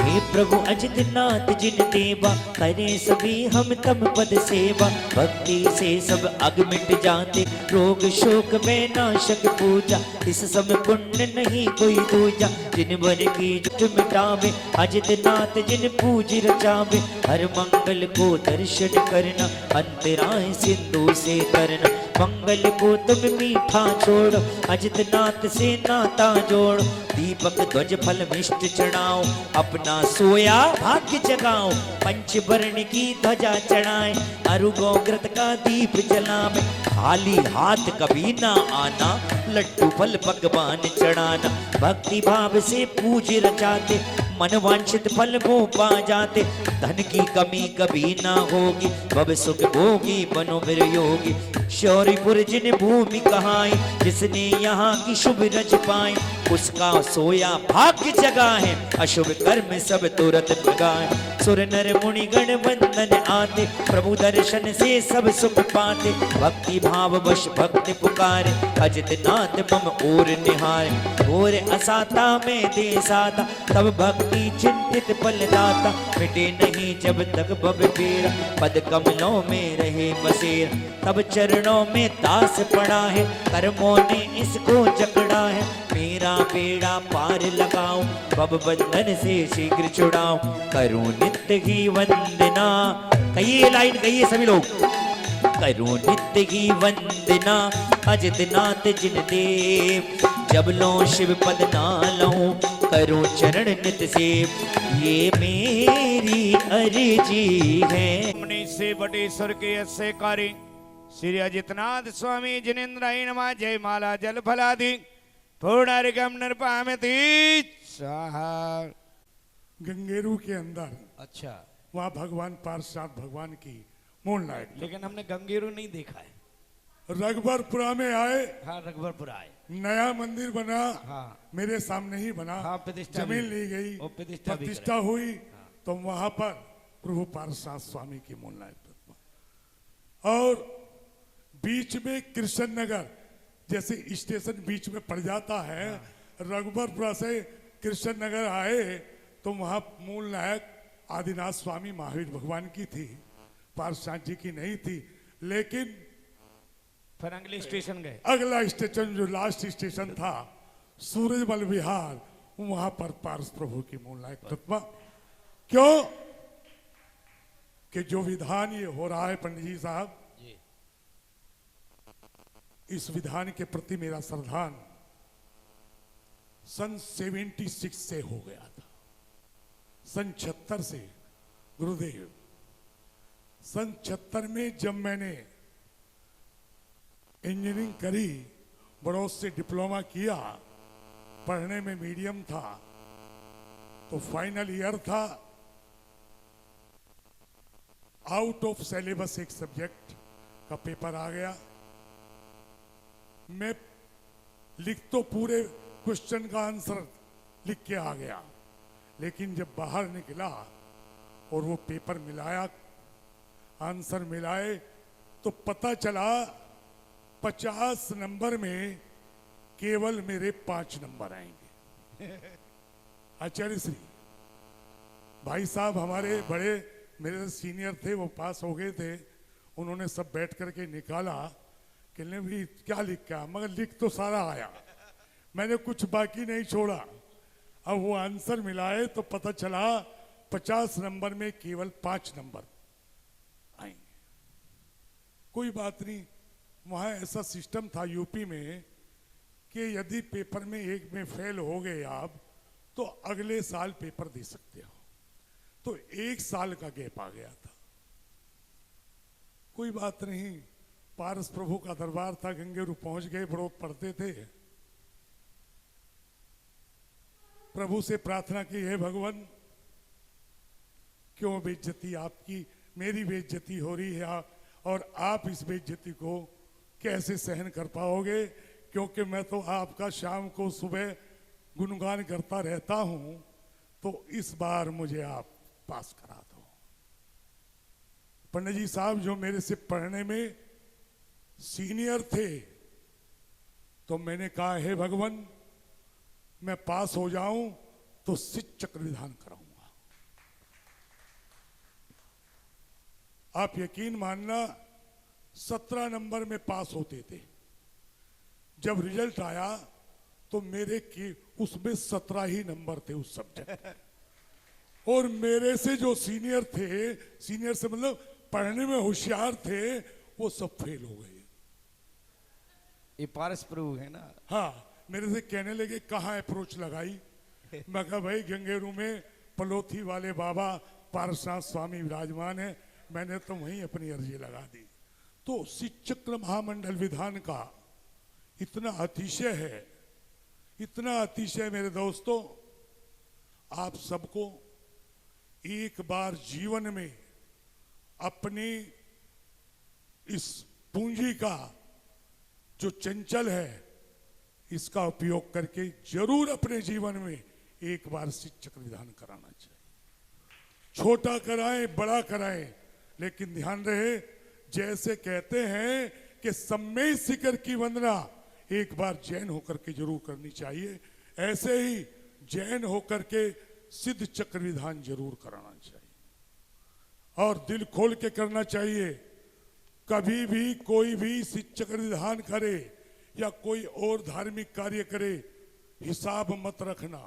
हे प्रभु अजितनाथ जिन देवा, करे सभी हम तम पद सेवा। भक्ति से सब अग मिट जाते, रोग शोक में नाशक पूजा। इस समय पुण्य नहीं कोई दूजा, जिन वर की जुट मिटावे। अजितनाथ जिन पूज रचावे, हर मंगल को दर्शन करना। अंतराय सिंधु से तरना, मंगल को तुम मीठा छोड़ो। अजितनाथ से नाता जोड़ो, दीपक ध्वज फल मिष्ट चढ़ाओ। अपना सोया भाग्य जगाओ, पंचवर्ण की ध्वजा चढ़ाए। अरुगो घृत का दीप जलावे, खाली हाथ कभी ना आना। लड्डू फल पकवान चढ़ाना, भक्ति भाव से पूज रचाते। मन वांछित फल वो पा जाते। धन की कमी कभी ना होगी, बब सुख भोगी बनो फिर योगी। शौरीपुर जिन भूमि कहाई, जिसने यहाँ की शुभ रज पाई, उसका सोया भाग्य जगा है, अशुभ कर्म सब तुरंत भगाए। सुर नर मुनि गण वंदन आते, प्रभु दर्शन से सब सुख पाते। भक्ति भाव वश भक्ति पुकारे, अजित नाथ मम और निहारे। घोर असाता में दे साता, तब भक्ति चिंतित फल दाता। मिटे नहीं जब तक भव पीरा, पद कमलों में रहे बसेरा। तब चरणों में दास पड़ा है, कर्मों ने इसको जकड़ा है। मेरा बेड़ा पार लगाओ, भव बंधन से शीघ्र छुड़ाओ। करूं नित्य ही वंदना, कहिए लाइन कहिए सभी लोग। करूं नित्य ही वंदना, अजित नाथ जिन देव। जब लो शिव पद ना लऊं, करूं चरण नित्य सेव। ये मेरी अर्जी है। मणि से बटे सुर के अस्य कारी, श्री अजितनाथ स्वामी जिनेन्द्र नमः। जय माला जल फलादि पूर्णारिकम नृपामति स्वाहा। गंगेरू के अंदर अच्छा, वहाँ भगवान पार्षद भगवान की मूल नायक लेकिन हमने गंगेरू नहीं देखा है। रघुबरपुरा में आए, हाँ रघुबरपुर आए, नया मंदिर बना, हाँ मेरे सामने ही बना, हाँ, प्रतिष्ठा जमीन भी- ली गई, और प्रतिष्ठा भी प्रतिष्ठा हुई, तो वहां पर प्रभु पार्षद स्वामी की मूल नायक प्रतिमा। और बीच में कृष्ण नगर, जैसे स्टेशन बीच में पड़ जाता है, रघुबरपुरा से कृष्ण नगर आए तो वहां मूल नायक आदिनाथ स्वामी महावीर भगवान की थी, पार्षद जी की नहीं थी। लेकिन फिर अगले स्टेशन गए। अगला स्टेशन जो लास्ट स्टेशन था सूरजमल विहार, वहां पर पार्स प्रभु की मूल नायक प्रतिमा। क्यों कि जो विधान ये हो रहा है पंडित जी साहब, इस विधान के प्रति मेरा श्रद्धान सन 76 से हो गया था। सन 76 से गुरुदेव, सन 76 में जब मैंने इंजीनियरिंग करी, बड़ौद से डिप्लोमा किया, पढ़ने में मीडियम था, तो फाइनल ईयर था, आउट ऑफ सिलेबस एक सब्जेक्ट का पेपर आ गया। मैं लिख तो पूरे क्वेश्चन का आंसर लिख के आ गया, लेकिन जब बाहर निकला और वो पेपर मिलाया, आंसर मिलाए, तो पता चला 50 नंबर में केवल मेरे 5 नंबर आएंगे। आचार्य श्री भाई साहब हमारे बड़े, मेरे से सीनियर थे, वो पास हो गए थे, उन्होंने सब बैठ करके निकाला कि नहीं भी क्या लिख के, मगर लिख तो सारा आया, मैंने कुछ बाकी नहीं छोड़ा। अब वो आंसर मिलाए तो पता चला 50 नंबर में केवल 5 नंबर आएंगे। कोई बात नहीं, वहाँ ऐसा सिस्टम था यूपी में कि यदि पेपर में एक में फेल हो गए आप, तो अगले साल पेपर दे सकते हो। तो 1 साल का गैप आ गया था। कोई बात नहीं, पारस प्रभु का दरबार था, गंगेरू पहुंच गए, बड़ौद पढ़ते थे। प्रभु से प्रार्थना की, हे भगवान क्यों बेइज्जती आपकी, मेरी बेइज्जती हो रही है, और आप इस बेइज्जती को कैसे सहन कर पाओगे, क्योंकि मैं तो आपका शाम को सुबह गुणगान करता रहता हूं, तो इस बार मुझे आप पास करा दो। पंडित जी साहब जो मेरे से पढ़ने में सीनियर थे, तो मैंने कहा, हे भगवान मैं पास हो जाऊं तो सिद्ध चक्र विधान कराऊंगा। आप यकीन मानना 17 नंबर में पास होते थे। जब रिजल्ट आया तो मेरे की उसमें 17 ही नंबर थे उस सब्जेक्ट, और मेरे से जो सीनियर थे, सीनियर से मतलब पढ़ने में होशियार थे, वो सब फेल हो गए। ये पारस प्रभु है ना। हाँ, मेरे से कहने लगे कहाँ अप्रोच लगाई, मैं कहा भाई गंगेरू में पलोथी वाले बाबा पारसनाथ स्वामी विराजमान है, मैंने तो वहीं अपनी अर्जी लगा दी। तो शिवचक्र महामंडल विधान का इतना अतिशय है, इतना अतिशय मेरे दोस्तों, आप सबको एक बार जीवन में अपनी इस पूंजी का जो चंचल है इसका उपयोग करके जरूर अपने जीवन में एक बार सिद्ध चक्र विधान कराना चाहिए। छोटा कराएं बड़ा कराएं, लेकिन ध्यान रहे जैसे कहते हैं कि सम्मेय शिखर की वंदना एक बार जैन होकर के जरूर करनी चाहिए, ऐसे ही जैन होकर के सिद्ध चक्र विधान जरूर कराना चाहिए और दिल खोल के करना चाहिए। कभी भी कोई भी सिद्ध चक्र विधान करे या कोई और धार्मिक कार्य करे, हिसाब मत रखना।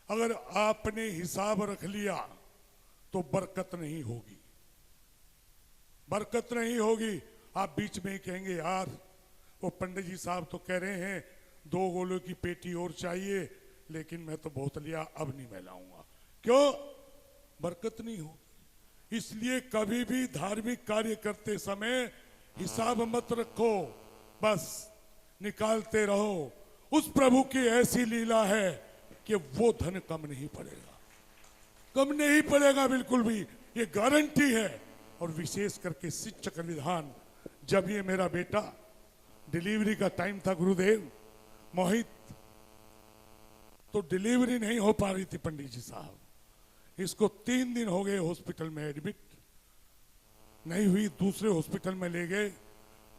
अगर आपने हिसाब रख लिया तो बरकत नहीं होगी, बरकत नहीं होगी। आप बीच में ही कहेंगे यार वो पंडित जी साहब तो कह रहे हैं 2 गोलों की पेटी और चाहिए, लेकिन मैं तो बहुत लिया, अब नहीं मैं लाऊंगा। क्यों? बरकत नहीं होगी। इसलिए कभी भी धार्मिक कार्य करते समय हिसाब मत रखो, बस निकालते रहो। उस प्रभु की ऐसी लीला है कि वो धन कम नहीं पड़ेगा, कम नहीं पड़ेगा बिल्कुल भी, ये गारंटी है। और विशेष करके सिद्ध चक्र विधान, जब ये मेरा बेटा डिलीवरी का टाइम था गुरुदेव मोहित, तो डिलीवरी नहीं हो पा रही थी पंडित जी साहब, इसको 3 दिन हो गए हॉस्पिटल में एडमिट नहीं हुई। दूसरे हॉस्पिटल में ले गए,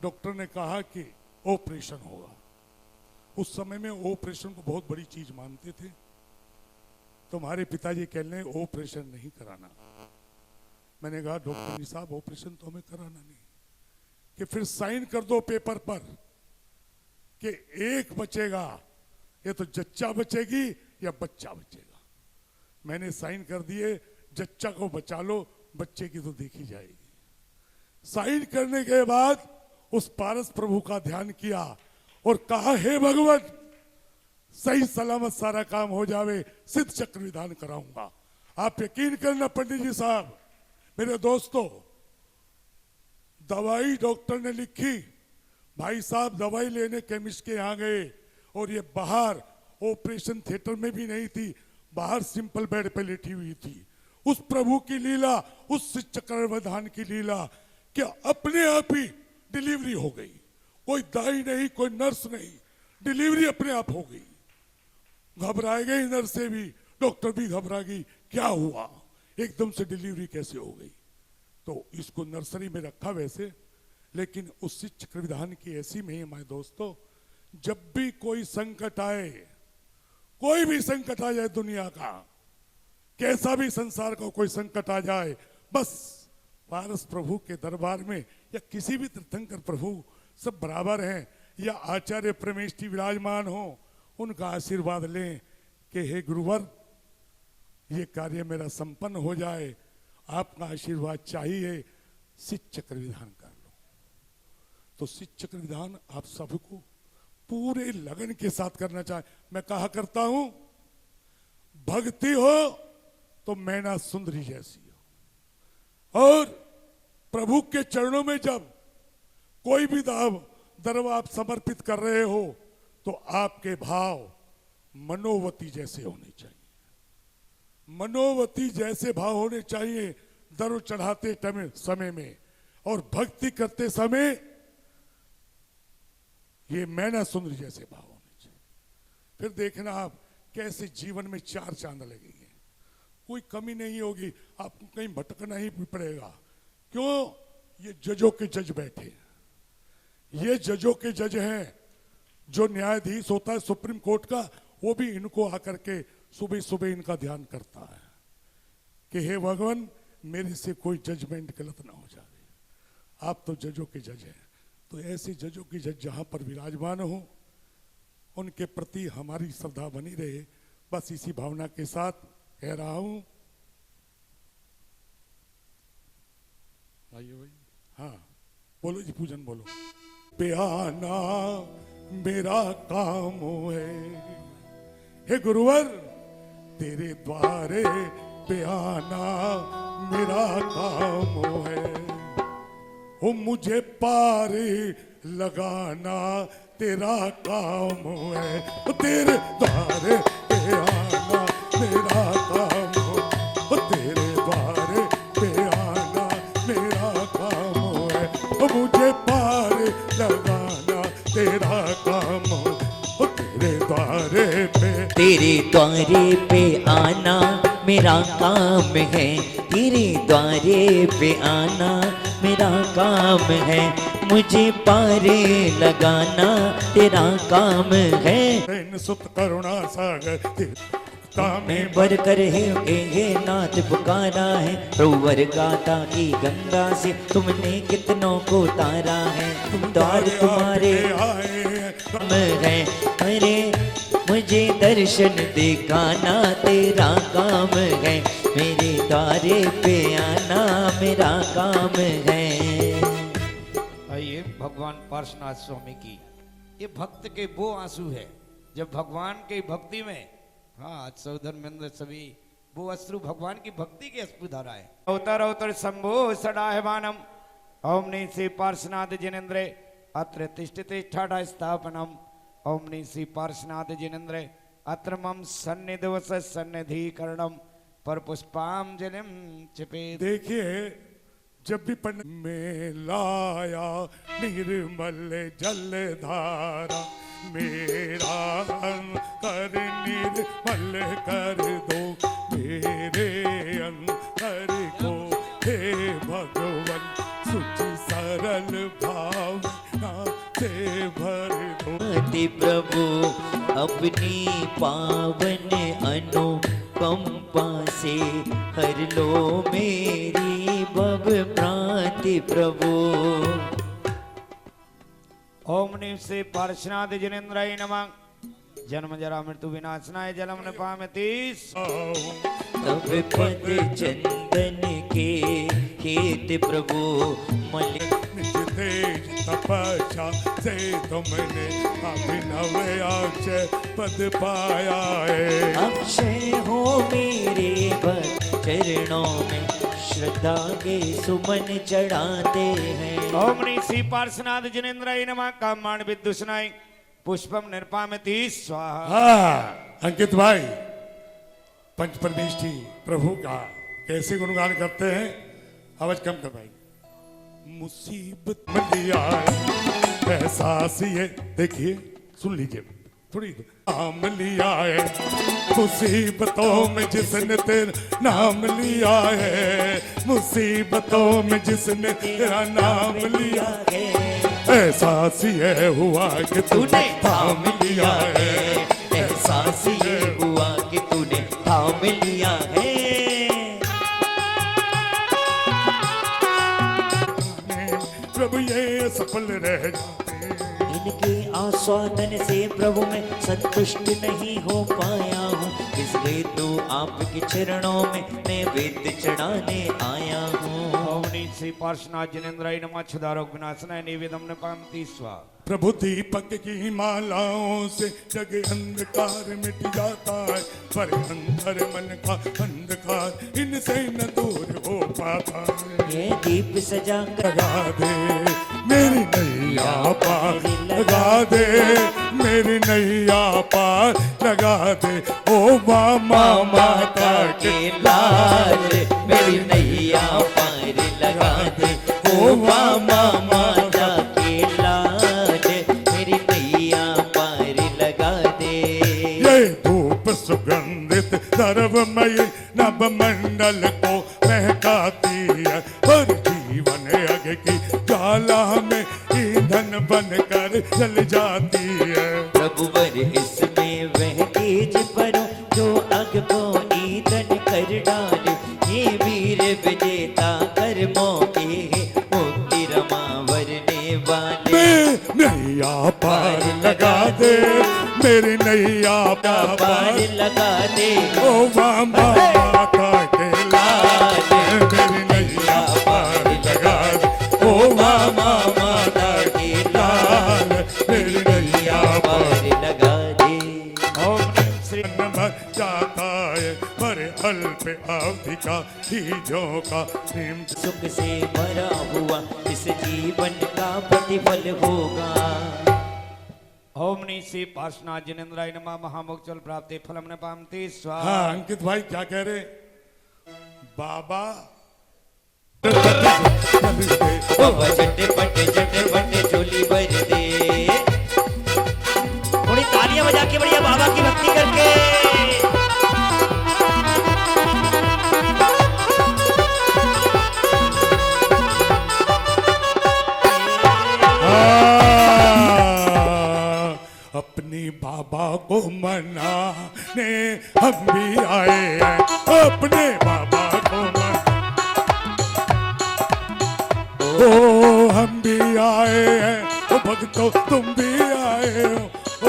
डॉक्टर ने कहा कि ऑपरेशन होगा। उस समय में ऑपरेशन को बहुत बड़ी चीज मानते थे। तुम्हारे पिताजी कह रहे हैं ऑपरेशन नहीं कराना। मैंने कहा डॉक्टर जी साहब ऑपरेशन तो हमें कराना नहीं, कि फिर साइन कर दो पेपर पर कि एक बचेगा, ये तो जच्चा बचेगी या बच्चा बचेगा। मैंने साइन कर दिए, जच्चा को बचा लो, बच्चे की तो देखी जाएगी। साइन करने के बाद उस पारस प्रभु का ध्यान किया और कहा हे भगवान सही सलामत सारा काम हो जावे, सिद्ध चक्र विधान कराऊंगा। आप यकीन करना पंडित जी साहब, मेरे दोस्तों, दवाई डॉक्टर ने लिखी, भाई साहब दवाई लेने केमिस्ट के यहां गए और ये बाहर ऑपरेशन थिएटर में भी नहीं थी, बाहर सिंपल बेड पे लेटी हुई थी। उस प्रभु की लीला, उस सिद्ध चक्र विधान की लीला कि अपने आप ही डिलीवरी हो गई। कोई दाई नहीं, कोई नर्स नहीं, डिलीवरी अपने आप हो गई। घबराए गई नर्सें भी, डॉक्टर भी घबरा गई, क्या हुआ, एकदम से डिलीवरी कैसे हो गई। तो इसको नर्सरी में रखा वैसे, लेकिन उस सिद्ध चक्र विधान की ऐसी महिमा है दोस्तों, जब भी कोई संकट आए, कोई भी संकट आ जाए दुनिया का, कैसा भी संसार का कोई संकट आ जाए, बस पारस प्रभु के दरबार में या किसी भी तीर्थंकर प्रभु सब बराबर हैं, या आचार्य परमेष्ठी विराजमान हो, उनका आशीर्वाद लें कि हे गुरुवर ये कार्य मेरा संपन्न हो जाए, आपका आशीर्वाद चाहिए, सिद्ध चक्र विधान कर लो। तो सिद्ध चक्र विधान आप सबको पूरे लगन के साथ करना चाहिए। मैं कहा करता हूं भक्ति हो तो मैना सुंदरी जैसी हो, और प्रभु के चरणों में जब कोई भी दरवा आप समर्पित कर रहे हो तो आपके भाव मनोवती जैसे होने चाहिए, मनोवती जैसे भाव होने चाहिए दर चढ़ाते समय में, और भक्ति करते समय ये मैना सुंदरी जैसे भाव होने चाहिए। फिर देखना आप कैसे जीवन में 4 चांद लगेंगे, कोई कमी नहीं होगी, आपको कहीं भटकना ही पड़ेगा। क्यों? ये जजों के जज बैठे हैं, ये जजों के जज हैं। जो न्यायाधीश होता है सुप्रीम कोर्ट का, वो भी इनको आकर के सुबह सुबह इनका ध्यान करता है कि हे भगवान मेरे से कोई जजमेंट गलत ना हो जाए। आप तो जजों के जज हैं, तो ऐसे जजों के जज जहां पर विराजमान हो उनके प्रति हमारी श्रद्धा बनी रहे। बस इसी भावना के साथ कह रहा हूं। आइए भाई, हाँ बोलो जी, पूजन बोलो। पे आना मेरा काम है, हे गुरुवर तेरे द्वारे पे आना मेरा काम है, हो मुझे पारे लगाना तेरा काम है, तेरे द्वारे पे आना मेरा काम हो, ओ तेरे द्वारे पे आना मेरा काम है, ओ मुझे पार लगाना तेरा काम हो, ओ तेरे द्वारे पे। तेरे द्वारे पे आना मेरा काम है, तेरे द्वारे पे आना मेरा काम है, मुझे पारे लगाना तेरा काम है। इन सुत करुणा सागर में भर कर हे नाथ पुकारा है, प्रवर गाता की गंगा से तुमने कितनों को तारा है, द्वार तुम्हारे हम है, अरे मुझे दर्शन दिखाना तेरा काम है, मेरे द्वारे पे आना मेरा काम है। आइए भगवान पार्श्वनाथ स्वामी की ये भक्त के वो आंसू है जब भगवान की भक्ति में, हाँ सौधर्मेंद्र सभी वो अश्रु भगवान की भक्ति के अश्रुधारा है। अवतर अवतर शंभो सडाहवानम ओम नी श्री पार्श्वनाथ जिनेन्द्र अत्र तिष्ठ तिष्ठा स्थापनम ओम नी श्री पार्श्वनाथ जिनेन्द्र अत्र मम सन्निधवस सन्निधिकरणम पर पुष्पांजलिम चिपे। देखिए जब भी पंडित में लाया निर्मल जल धारा, मेरा अंतर निर्मल कर दो मेरे अंतर को, हे भगवन सुचि सरल भावना से भर दो। अति प्रभु अपनी पावन अनुकंपा से हर लो मेरी भव भ्रांति प्रभु। ओम नीम से पार्श्वनाथ जिनेन्द्राय नमः। जन्म जरा मृत्यु विनाशनाय जलम न पामति। तब पद चंदन के खेत प्रभु मल निज तेज तपस्या से तुमने अभिनव अक्षय पद पाया है। अक्षय हो मेरे भक्त चरणों में श्रद्धा के सुमन चढ़ाते हैं। ओम नी श्री पार्श्वनाथ जिनेन्द्राय नमः। कामाण विद्युषनाय पुष्पम निर्पामति स्वाहा। हाँ अंकित भाई, पंच परमेष्ठी प्रभु का कैसे गुणगान करते हैं, आवाज कम कर भाई। मुसीबत में लिया है एहसास ये, देखिए सुन लीजिए थोड़ी, नाम लिया है मुसीबतों में जिसने तेरा नाम लिया है, मुसीबतों में जिसने तेरा नाम लिया है, एहसास ये हुआ कि तूने थाम लिया है, एहसास ये हुआ कि तूने थाम लिया है। प्रभु ये सफल रह जाते, इनके आस्वादन से प्रभु मैं संतुष्ट नहीं हो पाया हूँ, इसलिए तो आपके चरणों में मैं वेद चढ़ाने आया हूँ। ओम नी श्री पार्श्वनाथ जिनेन्द्राय नमः। क्षुधारोग विनाशनाय निवेदम न पामति स्वाहा। प्रभु दीपक की मालाओं से जग अंधकार मिट जाता है, पर अंतर मन का अंधकार इनसे न दूर हो पाता है। ये दीप सजा कर लगा दे मेरी नैया पार, लगा दे मेरी नैया पार, लगा दे ओ मामा माता के लाल, मेरी नैया पार लगा दे ओ मामा माता के लाल, मेरी नैया पार लगा दे। ये धूप सुगंधित सर्वमयी नभ मंडल को महकाती है, हर जीवन अग की ज्वाला में ईंधन बनकर जल जाती है। प्रभु वर इसमें वह तेज परो जो अग को ईंधन कर डाले, ये वीर विजेता कर्मों के मुक्ति रमा वरने वाले। नैया पार लगा दे मेरी नैया पार लगा दे ओ मामा माता के लाल, मेरी नैया पार लगा दे ओ मामा माता के लाल, मेरी नैया पार लगा दे। ओम नी श्री मर जाता है पर अल्प अवधि का ही झोंका नीम। सुख से भरा हुआ इस जीवन का प्रतिफल होगा। ओम निशी पार्श्वनाथ जिनेन्द्राय नमः महामोक्षल प्राप्ति फलम न पामति स्वाहा। हाँ अंकित भाई क्या कह रहे? बाबा चटे पट्टे चोली भर दे। थोड़ी तालियां बजा के बढ़िया बाबा की भक्ति करके। अपनी बाबा को मनाने हम भी आए हैं, अपने बाबा को ओ हम भी आए हैं, ओ भक्तों तुम भी आए हो,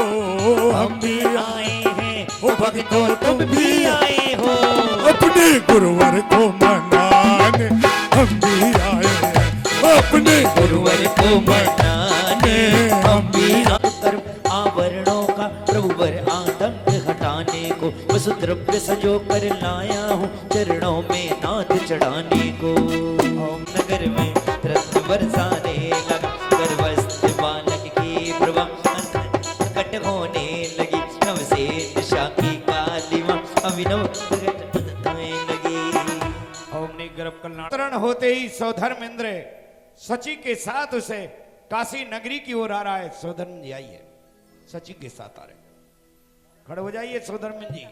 ओ हम भी आए हैं ओ भक्तों तुम भी आए हो। अपने गुरुवर को मनाने हम भी आए हैं, अपने गुरुवर को मनाने हम भी कर आवरणों का प्रभुवर आतंक हटाने को वसुद्रव्य सजो कर लाया हूँ चरणों में नाथ चढ़ाने को। ओम नगर में रत्न बरसाने लगा गर्भस्थ बालक की प्रभा कट होने लगी नवसे दिशा की काली माँ अभिनव प्रगट होने लगी। ओम गर्भ कल्याण होते ही सौधर्म इंद्र सची के साथ उसे काशी नगरी की ओर आ रहा है। सौधर्म जी आइए, सची के साथ आ रहे, खड़े हो जाइए सौधर्म जी।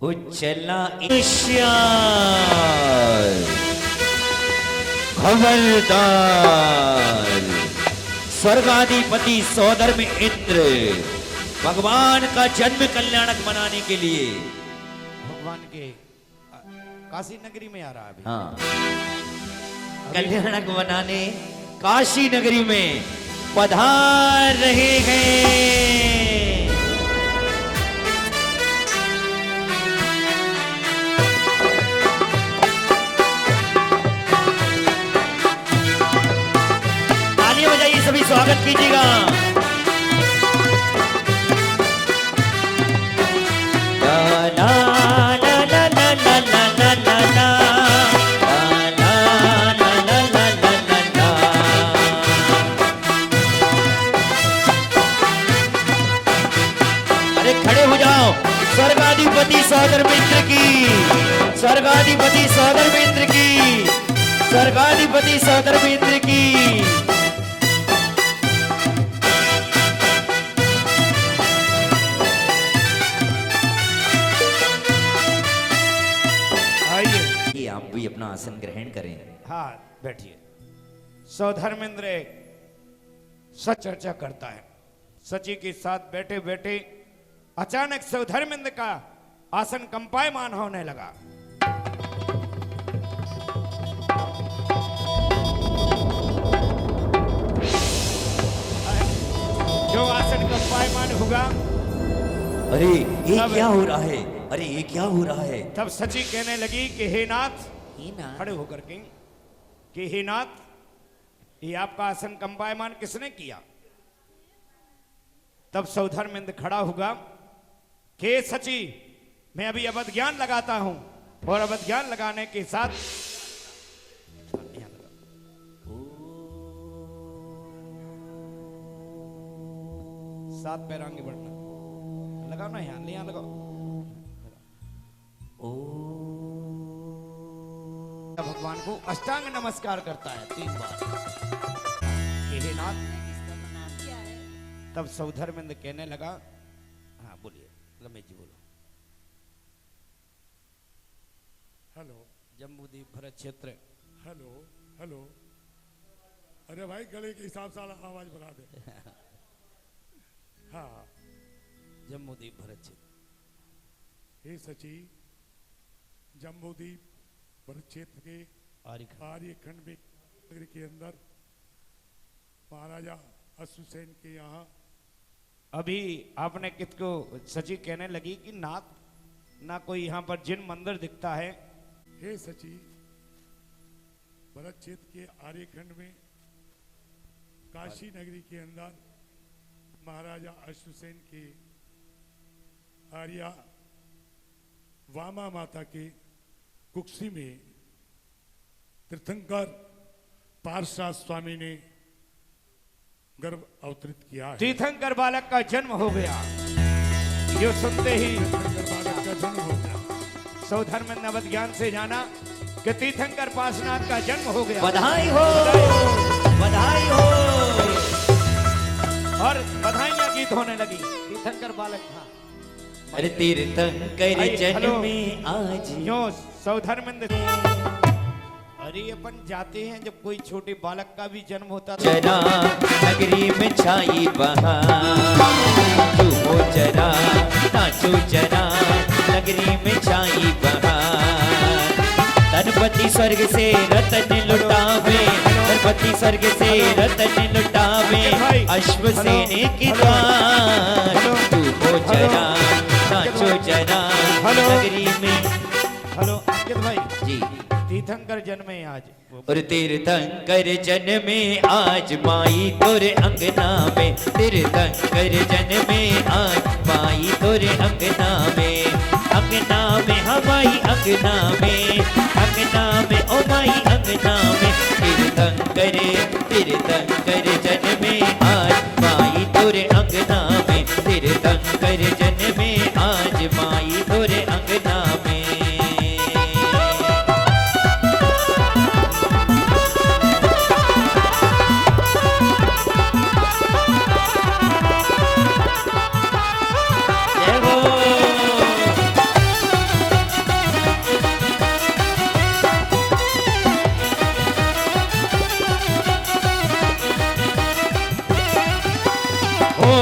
उच्चला ईश्वर खबरदार स्वर्गाधिपति सौधर्म इंद्र भगवान का जन्म कल्याणक मनाने के लिए भगवान के काशी नगरी में आ रहा है अभी। हाँ कल्याणक मनाने काशी नगरी में पधार रहे हैं। तालियां बजाइए सभी स्वागत कीजिएगा। ला ला ला ला ला ला ला ला ला ला। स्वर्गाधिपति सौधर्मेंद्र की, स्वर्गाधिपति सौधर्मेंद्र की, स्वर्गाधिपति सौधर्मेंद्र की। आइए, ये आप भी अपना आसन ग्रहण करें। हाँ बैठिए। सौधर्मेंद्र सच चर्चा करता है। सची के साथ बैठे बैठे अचानक सौधर्मेंद्र का आसन कंपायमान होने लगा। जो आसन कंपायमान होगा, अरे ये क्या हो रहा है? अरे ये क्या हो रहा है? तब सची कहने लगी कि हे नाथ, ये ना खड़े होकर के कि हे नाथ, ये आपका आसन कंपायमान किसने किया? तब सौधर्मेंद्र खड़ा होगा के सची, मैं अभी अवध ज्ञान लगाता हूं और अवध ज्ञान लगाने के साथ सात पैर आगे बढ़ना, लगाओ ना यहाँ लगाओ। ओ भगवान को अष्टांग नमस्कार करता है 3 बार। हे नाथ, तब सौधर्मेंद्र कहने लगा, हाँ बोलिए रमेश जी बोलो। हेलो जम्बूद्वीप भरत क्षेत्र। हेलो हेलो, अरे भाई गले के हिसाब से आवाज बढ़ा दे। हाँ जम्बूद्वीप भरत क्षेत्र। हे सची, जम्बूद्वीप भरत क्षेत्र के आर्यखंड में नगरी के अंदर महाराजा अश्वसेन के यहाँ अभी आपने किसको सची कहने लगी कि नाथ ना कोई यहाँ पर जिन मंदिर दिखता है। हे सची, भरत क्षेत्र के आर्यखंड में काशी नगरी के अंदर महाराजा अश्वसेन के आर्या वामा माता के कुक्षी में तीर्थंकर पार्षद स्वामी ने गर्भ अवतरित किया है। तीर्थंकर बालक का जन्म हो गया। यो सुनते ही तीर्थंकर बालक का जन्म हो गया। सौधर्म नवद ज्ञान से जाना कि तीर्थंकर पासनाथ का जन्म हो गया। बधाई हो, बधाई हो। और बधाइयां गीत होने लगी। तीर्थंकर बालक था। अरे तीर्थंकर हेलो। जन्मे आज यो सौधर्मेंद्र। अरे अपन जाते हैं जब कोई छोटे बालक का भी जन्म होता था। जरा नगरी में छाई बहार, झूमो जरा नाचो जरा नगरी में छाई बहार। धनपति स्वर्ग से रतन लुटावे, धनपति स्वर्ग से रतन लुटावे, अश्व सेने के द्वार। झूमो जरा नाचो जरा नगरी में। हेलो अंकित भाई जी। तीर्थंकर जन्मे आज। और तीर्थंकर जन्मे आज माई तोरे अंगना में, तीर्थंकर जन्मे आज माई तोरे अंगना में, अंगना में हमारी अंगना में, अंगना में ओ माई अंगना में। तीर्थंकर तीर्थंकर जन्मे आज माई तोरे अंगना में, तीर्थंकर जन्मे आज माई तोरे अंगना में। जय हो। हो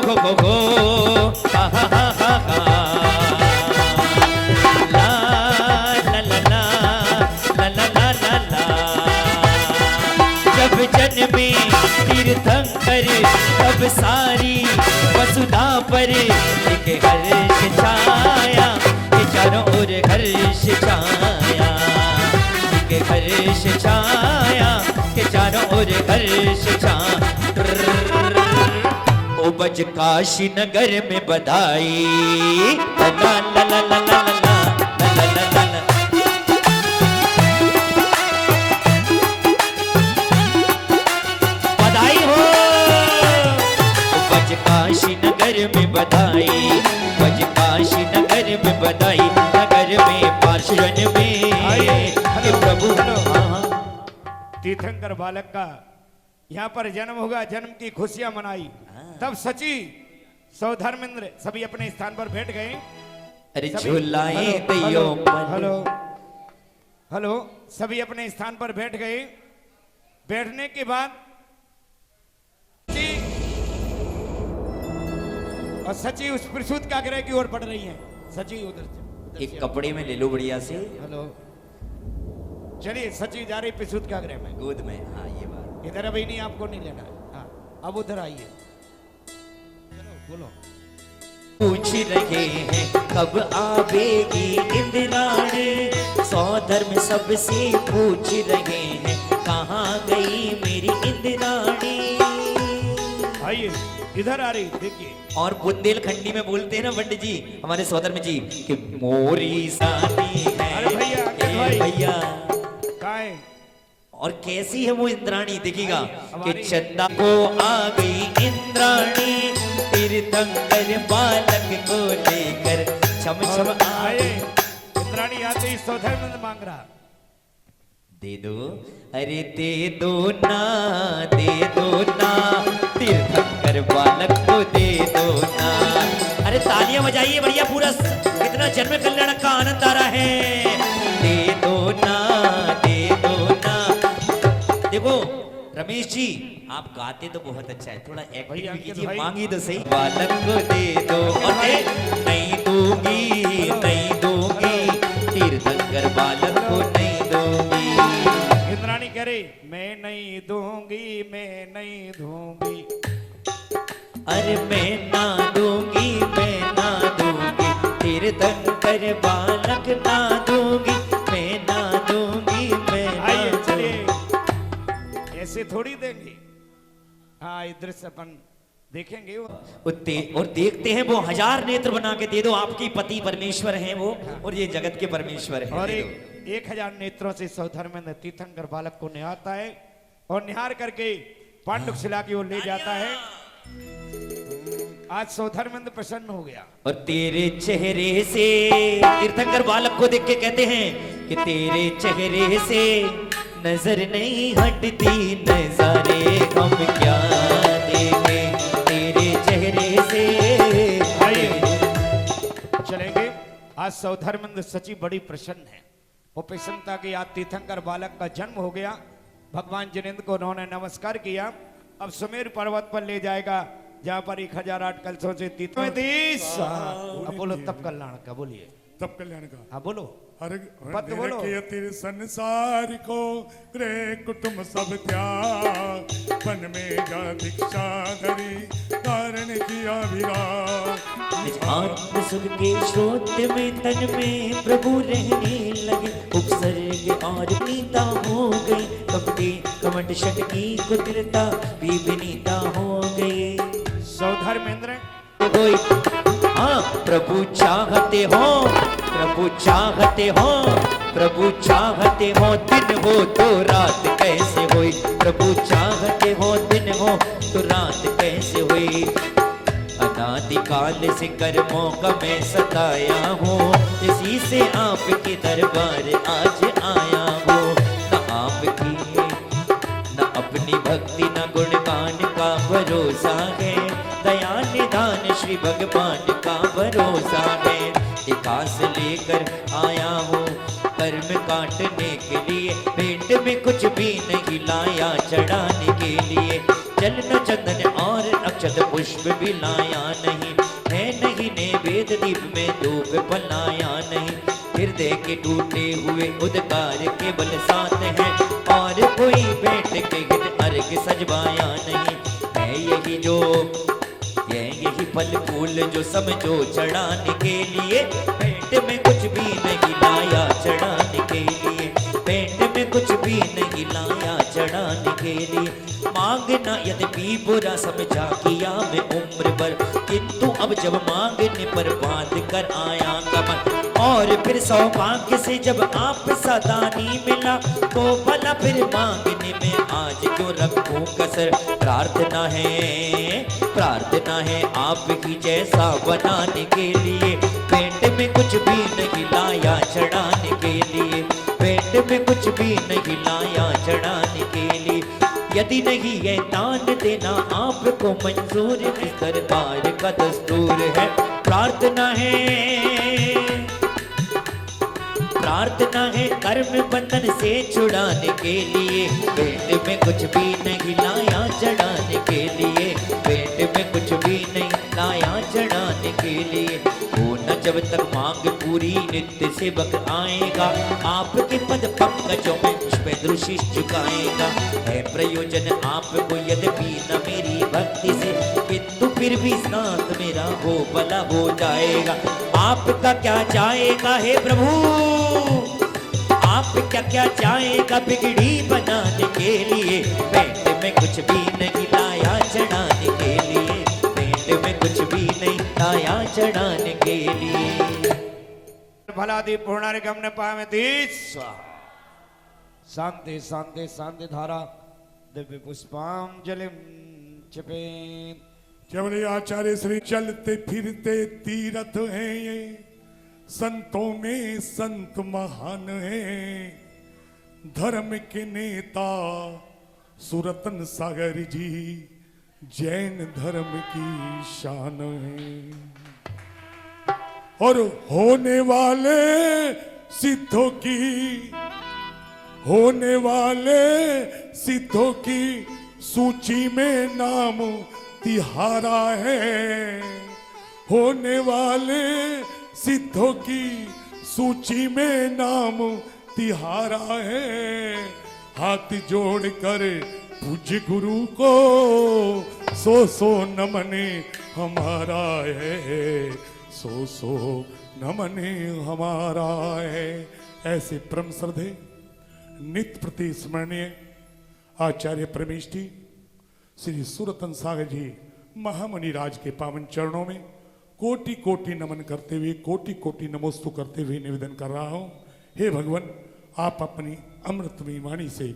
हो हो हो हा हा हा हा हा। ला ला ला ला ला ला ला ला ला। जब जन्मे तीर्थंकर तब सारी वसुधा पर एक हर्ष छाया, के चारों ओर हर्ष छाया, एक हर्ष छाया, के चारों ओर हर्ष छाया। ओ बज काशी नगर में बधाई, ला ला ला ला ला ला ला ला ला ला ला। बधाई हो। ओ बज काशी नगर में बधाई, बज काशी नगर में बधाई, नगर में पार्षद में हे प्रभु। हाँ, हाँ। तीर्थंकर बालक का यहाँ पर जन्म होगा, जन्म की खुशियां मनाई। तब सची सौधर्मेंद्र सभी अपने स्थान पर बैठ गए। अरे सभी- झूलाए हेलो, दैयो हेलो, हेलो हेलो सभी अपने स्थान पर बैठ गए। बैठने के बाद सची और सची उस प्रसूत का ग्रह की ओर बढ़ रही हैं। सची उधर एक कपड़े में ले लो बढ़िया से, हेलो चलिए सची जा रही प्रसूत का ग्रह में। गोद में। हाँ ये बात। इधर अभी नहीं, आपको नहीं लेना है। हाँ अब उधर आइए। चलो बोलो। पूछ रहे हैं कब आवेगी इंद्राणी, सौधर्म सबसे पूछ रहे हैं कहाँ गई मेरी इंद्राणी। आइए इधर आ रही, देखिए। और बुंदेलखंडी में बोलते हैं ना पंडित जी, हमारे सौधर्म जी, कि मोरी सानी है। अरे भैया, ए भाई। भैया। कहाँ है? और कैसी है वो इंद्राणी देखिएगा, हमारी- कि चंदा को आ गई इंद्राणी, तीर्थंकर बालक को लेकर छम छम आए आए। इंद्राणी आते ही सौधर्मेंद्र मांग रहा। दे दो, अरे दे दो ना, दे दो ना, तीर्थंकर बालक को दे दो ना। अरे तालियां बजाइए बढ़िया, पूरा कितना जन्म कल्याण का आनंद आ रहा है। दे दो ना, दे दो ना। देखो रमेश जी, आप गाते तो बहुत अच्छा है, थोड़ा एक्टिंग भी अंकित कीजिए, भाई। मांगी तो सही। बालक को दे दो, और नहीं दूंगी, नहीं दूंगी, तीर्थंकर बालक को नहीं दूंगी। इंद्राणी कह रही मैं नहीं दूंगी, मैं नहीं दूंगी। अरे मैं ना दूंगी, मैं ना दूंगी, तीर्थंकर बालक ना दूंगी, मैं ना दूंगी, मैं ना आइए दूंगी। चलिए, ऐसे थोड़ी देंगे। हाँ ये दृश्य अपन देखेंगे। और देखते हैं वो हजार नेत्र बना के दे दो, आपकी पति परमेश्वर हैं वो, और ये जगत के परमेश्वर हैं। और दे दो। 1000 नेत्रों से सौधर्मेंद्र तीर्थंकर बालक को निहारता है और निहार करके पांडुक शिला की ओर ले जाता है। आज सौधर्मेंद्र प्रसन्न हो गया। और तेरे चेहरे से तीर्थंकर बालक को देख के कहते हैं कि तेरे चेहरे से नजर नहीं हटती, नजारे हम क्या देंगे तेरे चेहरे से। आइए चलेंगे। आज सौधर्मेंद्र सची बड़ी प्रसन्न है। वो प्रसन्नता की आज तीर्थंकर बालक का जन्म हो गया। भगवान जिनेंद्र को उन्होंने नमस्कार किया। अब सुमेर पर्वत पर ले जाएगा, जहां पर 1008 कलशों से अब बोलो तब कल्याण का बोलिए। तब कल्याण का हाँ बोलो। अरे पत बोलो। तेरे संसार को रे कुटुंब सब त्याग, वन में जा दीक्षा धरी कारण किया विराग। आत्म सुख के स्रोत में तन में प्रभु रहने लगे, उपसर्ग और नीता हो गई, कपटी कमट शट की कुटिलता भी विनीता हो गई। सौधर्मेंद्र कोई हाँ प्रभु चाहते हो, प्रभु चाहते हो, प्रभु चाहते हो, दिन हो तो रात कैसे हुई, प्रभु चाहते हो, दिन हो तो रात कैसे हुई। अनादिकाल से कर्मों का मैं सताया हूँ, इसी से आपके दरबार आज आया हूँ। न आपकी न अपनी भक्ति न गुणगान का भरोसा है, दया निधान श्री भगवान का भरोसा है। एक आस लेकर आया हूँ कर्म काटने के लिए, पेट में कुछ भी नहीं लाया चढ़ाने के लिए। जल न चंदन और अक्षत पुष्प भी लाया नहीं है, नहीं नैवेद्य दीप में धूप बनाया नहीं। हृदय के टूटे हुए उद्गार केवल साथ है, और कोई बैठ के हित अर्घ सजवाया नहीं है। यही फल फूल जो समझो चढ़ाने के लिए, पेट में कुछ भी नहीं लाया चढ़ाने के लिए, पेट में कुछ भी नहीं लाया चढ़ाने के लिए। मांगना यद्यपि बुरा समझा किया मैं उम्र भर, किंतु अब जब मांगने पर बात कर आया कमर। और फिर सौभाग्य से जब आप सदानी मिला, तो भला फिर मांगने में आज क्यों रखूं कसर। प्रार्थना है आपकी जैसा बनाने के लिए, पेट में कुछ भी नहीं लाया चढ़ाने के लिए, पेट में कुछ भी नहीं लाया चढ़ाने के लिए। यदि नहीं है दान देना आपको मंजूर, इस दरबार का दस्तूर है। प्रार्थना है कर्म बंधन से छुड़ाने के लिए, पेट में कुछ भी नहीं लाया चढ़ाने के लिए, पेट में कुछ भी नहीं लाया चढ़ाने के लिए। वो न जब तक मांग पूरी नित्य सेवक आएगा, आपके पद पंकजों में पुष्प दृष्टि झुकाएगा। है प्रयोजन आपको यद्यपि न मेरी भक्ति से, किंतु फिर भी साथ मेरा वो भला हो जाएगा। आपका क्या जाएगा हे प्रभु, आप क्या क्या जाएगा बिगड़ी बनाने के लिए, पेट में कुछ भी नहीं लाया चढ़ाने के लिए, पेट में कुछ भी नहीं लाया चढ़ाने के लिए। भलादि पूर्णारिगम न पावती शांति शांति शांति धारा दिव्य पुष्पांजलि चपे। केवल आचार्य श्री चलते फिरते तीर्थ हैं ये, संतों में संत महान हैं। धर्म के नेता सुरतन सागर जी जैन धर्म की शान है। और होने वाले सिद्धों की सूची में नाम तिहारा है। होने वाले सिद्धों की सूची में नाम तिहारा है। हाथ जोड़कर पूज्य गुरु को सो नमने हमारा है, सो नमने हमारा है। ऐसे परम श्रद्धे नित्य प्रति स्मरणीय आचार्य परमेष्ठी श्री सुरतन सागर जी महामुनि राज के पावन चरणों में कोटि कोटि नमन करते हुए, कोटि कोटि नमोस्तु करते हुए निवेदन कर रहा हूं, हे भगवान, आप अपनी अमृतमयी वाणी से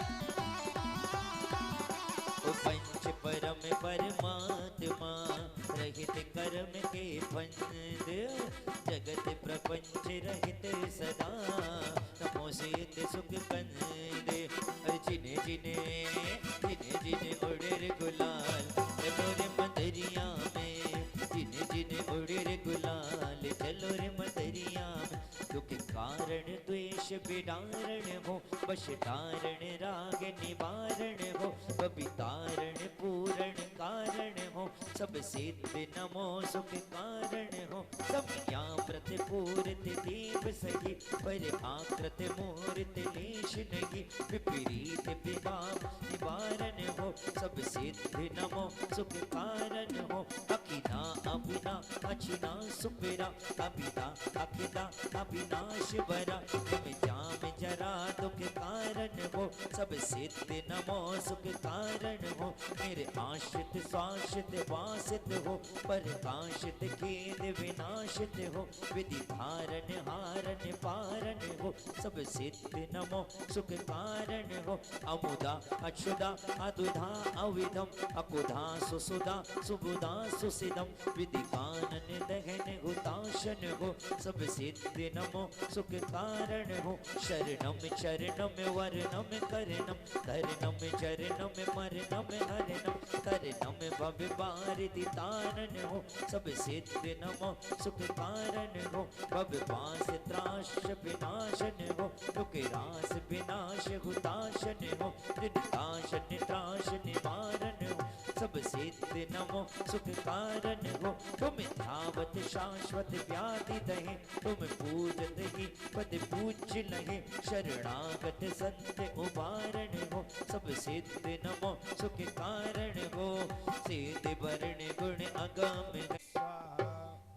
परमात्मा रहित कर्म के फंद जगत प्रपंच रहित सदा नमो सिद्ध सुख कंद जिने जिने जिने जिने उड़े रे गुलाल चलो रे मदरिया में जिने जिने उड़े रे गुलाल चलो रे मदरिया में दुख कारण द्वेष विदारण हो बश तारण राग निवारण हो बबितारण पूरण कारण हो सब सिद्ध नमो सुख कारण हो समया व्रत पूरत देव सही पर आकृत मूर्त लेश नहीं विपरीत विभाव निवारण हो सब सिद्ध नमो सुख कारण हो अकिना अबिना अचिना सुपेरा अबिना अकिना अविनाश बरा तुम जाम जरा दुख कारण हो सब सिद्ध नमो सुख कारण हो मेरे आश्रित स्वाश्रित वासित हो पर काशित खेद विनाशित हो विधि धारण हारण पारण हो सब सिद्ध नमो सुख कारण हो अमुदा अक्षुदा अदुधा अविधम अकुधा सुसुदा सुबुदा सुसिदम विधि कानन दहन हुताशन हो सब सिद्ध नमो सुख कारण हो शरणम चरणम वर्णम करणम धरणम चरणम मरणम हरणम करणम भव बारिधि तारण हो सब सिद्ध नमो सुख कारण हो भव पास त्राश विनाशन हो दुख रास विनाश हुताशन हो निदाशन त्राश निवारण हो सब सिद्ध नमो सुख कारण हो तुम धावत शाश्वत व्याधि दहे तुम पूजत ही पद पूज लहे शरणागत संत उबारण हो सब सिद्ध नमो सुख कारण हो सिद्ध वर्ण गुण अगम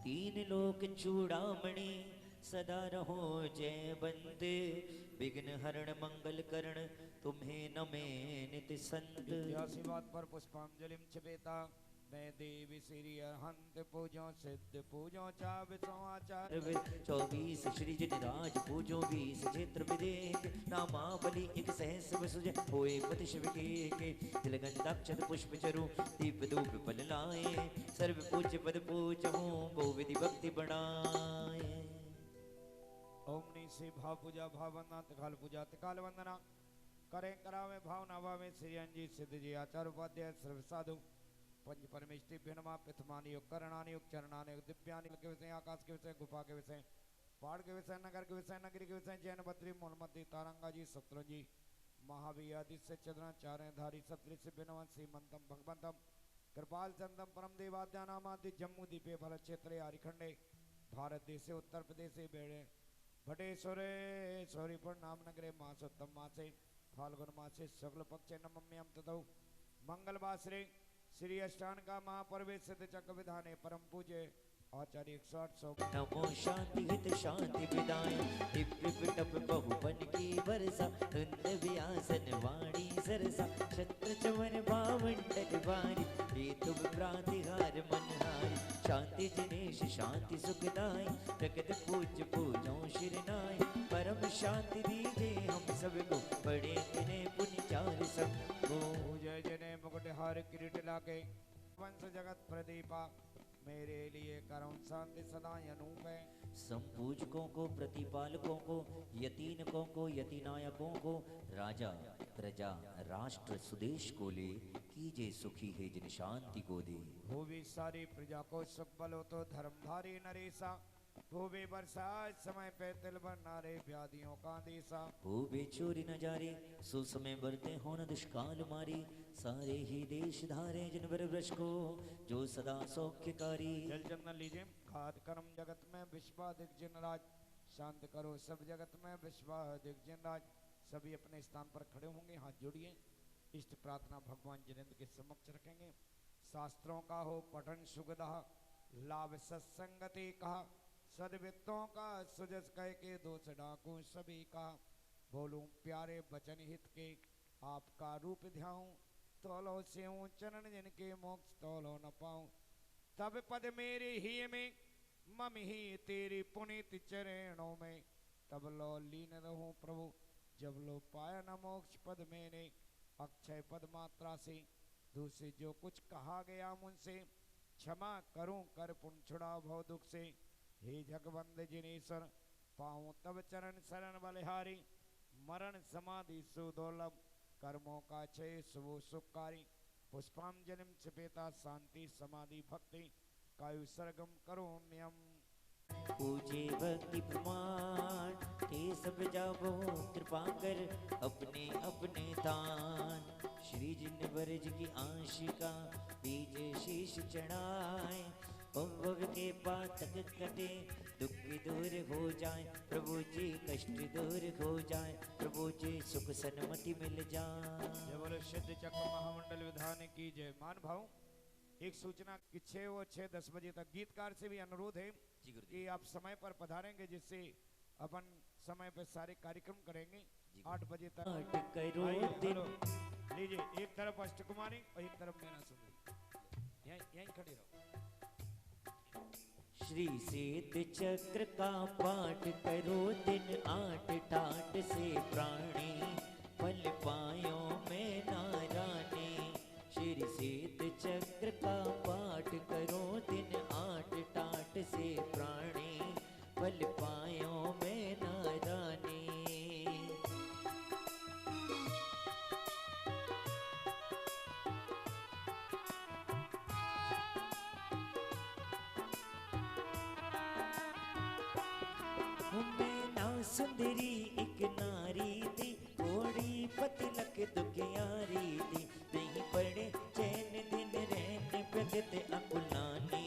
तीन लोक चूड़ामणि सदा रहो जय बंदे विघ्न हरण मंगल करण तुम्हें नमे नित संत इतिहासी बात पर पुष्पांजलि क्षपेता मैं देवी श्री अहंत पूजो सिद्ध पूजो चाव समाचार 24 श्री जिन राज पूजो 20 क्षेत्र विदेक नामावली एक सहस सुज होए पति शिव के तिलगंधाक्षत पुष्प चरु दीप धूप फल लाए सर्व पूज्य पद पूज हूँ बहु विधि भक्ति बढ़ाए ओमनी से भाव पूजा भाव वंदना तकाल पूजा तकाल वंदना करें करावे भावना भावे श्री अंजी सिद्ध जी आचार्य उपाध्याय सर्व साधु पंच परमेष्टि भिन्नमा प्रथमानि योग करणानि योग चरणानि योग दिव्यानि के विषय आकाश के विषय गुफा के विषय पहाड़ के विषय नगर के विषय नगरी के विषय जैन बद्री मूलमती तारंगा जी सप्तरंजी महावीर आदि से चंद्र चारे धारी सप्तरी से भिन्नवंशी मंतम भगवंतम कृपाल चंदम परम देवाद्यानामादि जम्मू दीपे भरत क्षेत्रे आरिखंडे भारत देशे उत्तर प्रदेशे बेड़े भटेश्वरेश्वरीपुर नाम नगरे मासोत्तम मासे फाल्गुन मासे शुक्ल पक्षे नमम्यम ततौ मंगलवासरे श्री अष्टान का महापर्वे सिद्ध चक्र विधाने परम पूज्य आचार्य 108 नमो शांति हित शांति विदाय दिव्य पिटप बहुपन की वर्षा धुंध व्यासन वाणी सरसा छत्र चवन भावंडल वारी हेतु प्रातिहार मनहारी शांति जनेश शांति सुखदाय प्रगट पूज्य पूजो शिरनाय परम शांति दीजे हम सबको बड़े इन्हें पुण्य चार सबको जय जने मुकुट हार किरीट लाके वंश जगत प्रदीपा मेरे लिए करुण शांति सदा अनूप है संपूजकों को प्रतिपालकों को यतीनकों को यतीनायकों को राजा प्रजा राष्ट्र सुदेश को ले कीजे सुखी है जिन शांति को दे भूवि सारी प्रजा को सुख बल हो तो धर्मधारी नरेशा भूवे वर्षा समय पे तिल नारे व्याधियों का देशा भूवे चोरी न जारे सुसमय बरते हो न दुष्काल मारी सारे ही देश धारे जिन वर वृक्ष को जो सदा सौख्यकारी जल चंदन लीजिए खाद कर्म जगत में विश्वाधिक जिन राज शांत करो सब जगत में विश्वाधिक जिन राज सभी अपने स्थान पर खड़े होंगे हाथ जोड़िए इष्ट प्रार्थना भगवान जिनेंद्र के समक्ष रखेंगे शास्त्रों का हो पठन सुगदा लाभ सत्संगति कहा सदवित्तों का सुजस कह के दोष डाकू सभी का बोलूं प्यारे बचन हित के आपका रूप ध्याऊं तोलो से चरण जिनके मोक्ष तोलो न पाऊं तब पद मेरे ही में मम ही तेरी पुनीत चरणों में तब लो लीन रहूं प्रभु जब लो पाया न मोक्ष पद मैंने अक्षय पद मात्रा से दूसरे जो कुछ कहा गया मुझसे क्षमा करूं कर पुण्य छुड़ाओ भव दुख से। हे जगवंद जिनेश्वर पाऊं तब चरण शरण बलिहारी। मरण समाधि सुदुर्लभ कर्मों का क्षय शुभ सुखकारी। पुष्पांजलिम क्षिपेता शांति समाधि भक्ति कायु सर्गम करो नियम। पूजे भक्ति प्रमाण ते सब जाबो कृपा कर अपने अपने दान। श्री जिन बरज की आशिका बीज शीश चढ़ाए। भव के पातक कटे दुख दूर हो जाए। प्रभु जी कष्ट दूर हो जाए। प्रभु जी सुख सन्मति मिल जाए। जय बोलो सिद्ध चक्र महामंडल विधान की जय। मान भाव एक सूचना कि 6 और 6:10 बजे तक गीतकार से भी अनुरोध है कि आप समय पर पधारेंगे जिससे अपन समय पर सारे कार्यक्रम करेंगे। 8 बजे तक करो आइए, दिन हेलो। लीजिए एक तरफ अष्टकुमारी और एक तरफ मीना सुंदरी। यहीं खड़े रहो। श्री सिद्ध चक्र का पाठ करो दिन 8 टाट से प्राणी। फल पायो में नारानी। श्री सिद्ध चक्र का पाठ करो दिन 8 टाट से प्राणी। फल पायो में नारानी। मैना सुंदरी एक नारी थी। घोड़ी पतिलक दुखियारी थी। नहीं पड़े चैन दिन रहने प्रगत अकुलानी।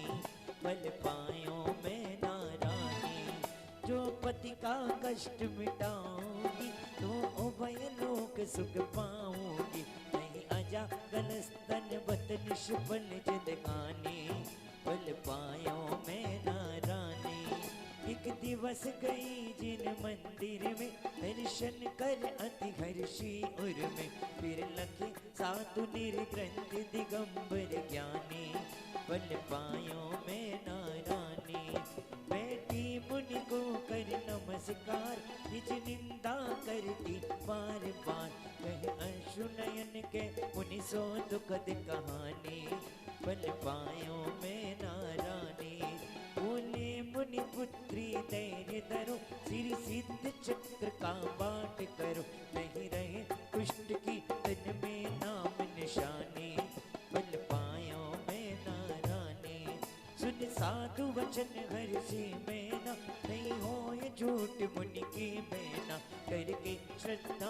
बल पायो में नारानी। जो पति का कष्ट मिटाओगी तो उभय लोक सुख पाओगी। नहीं अजा गलस्तन बतन शुबल जदगानी। बल पायो में नारानी। एक दिवस गई जिन मंदिर में दर्शन कर अति हर्षी उर में। फिर लखे साधु निर्ग्रंथ दिगंबर ज्ञानी। बल पायो में नारानी। बैठी मुनि को कर नमस्कार। निज निंदा करती बार बार। कह अश्रु नयन के मुनि सो दुखद कहानी। बल पायो में नारानी। बोले मुनि पुत्री धैर्य धरो। श्री सिद्ध चक्र का पाठ करो। नहीं रहे कुष्ठ की तन में नाम निशानी। बल पायो में नारानी। सुन साधु वचन हर्षि में ना। नहीं हो ये झूठ मुनि की मैना। करके श्रद्धा